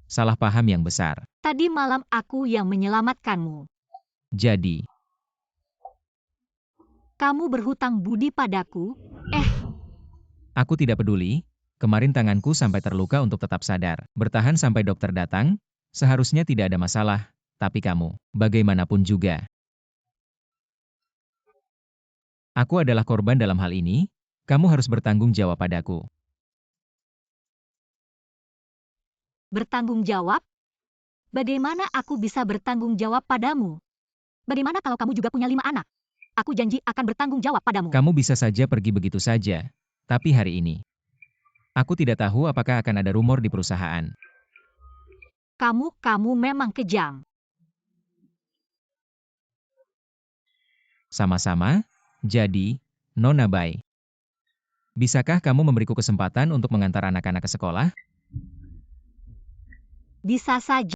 Salah paham yang besar. Tadi malam aku yang menyelamatkanmu. Jadi, Kamu berhutang budi padaku. aku tidak peduli. Kemarin tanganku sampai terluka untuk tetap sadar. Bertahan sampai dokter datang, seharusnya tidak ada masalah. Tapi kamu, bagaimanapun juga. Aku adalah korban dalam hal ini, kamu harus bertanggung jawab padaku. Bertanggung jawab? Bagaimana aku bisa bertanggung jawab padamu? Bagaimana kalau kamu juga punya 5 anak? Aku janji akan bertanggung jawab padamu. Kamu bisa saja pergi begitu saja. Tapi hari ini, aku tidak tahu apakah akan ada rumor di perusahaan. Kamu memang kejam. Sama-sama, jadi, Nona Bai. Bisakah kamu memberiku kesempatan untuk mengantar anak-anak ke sekolah? Bisa saja.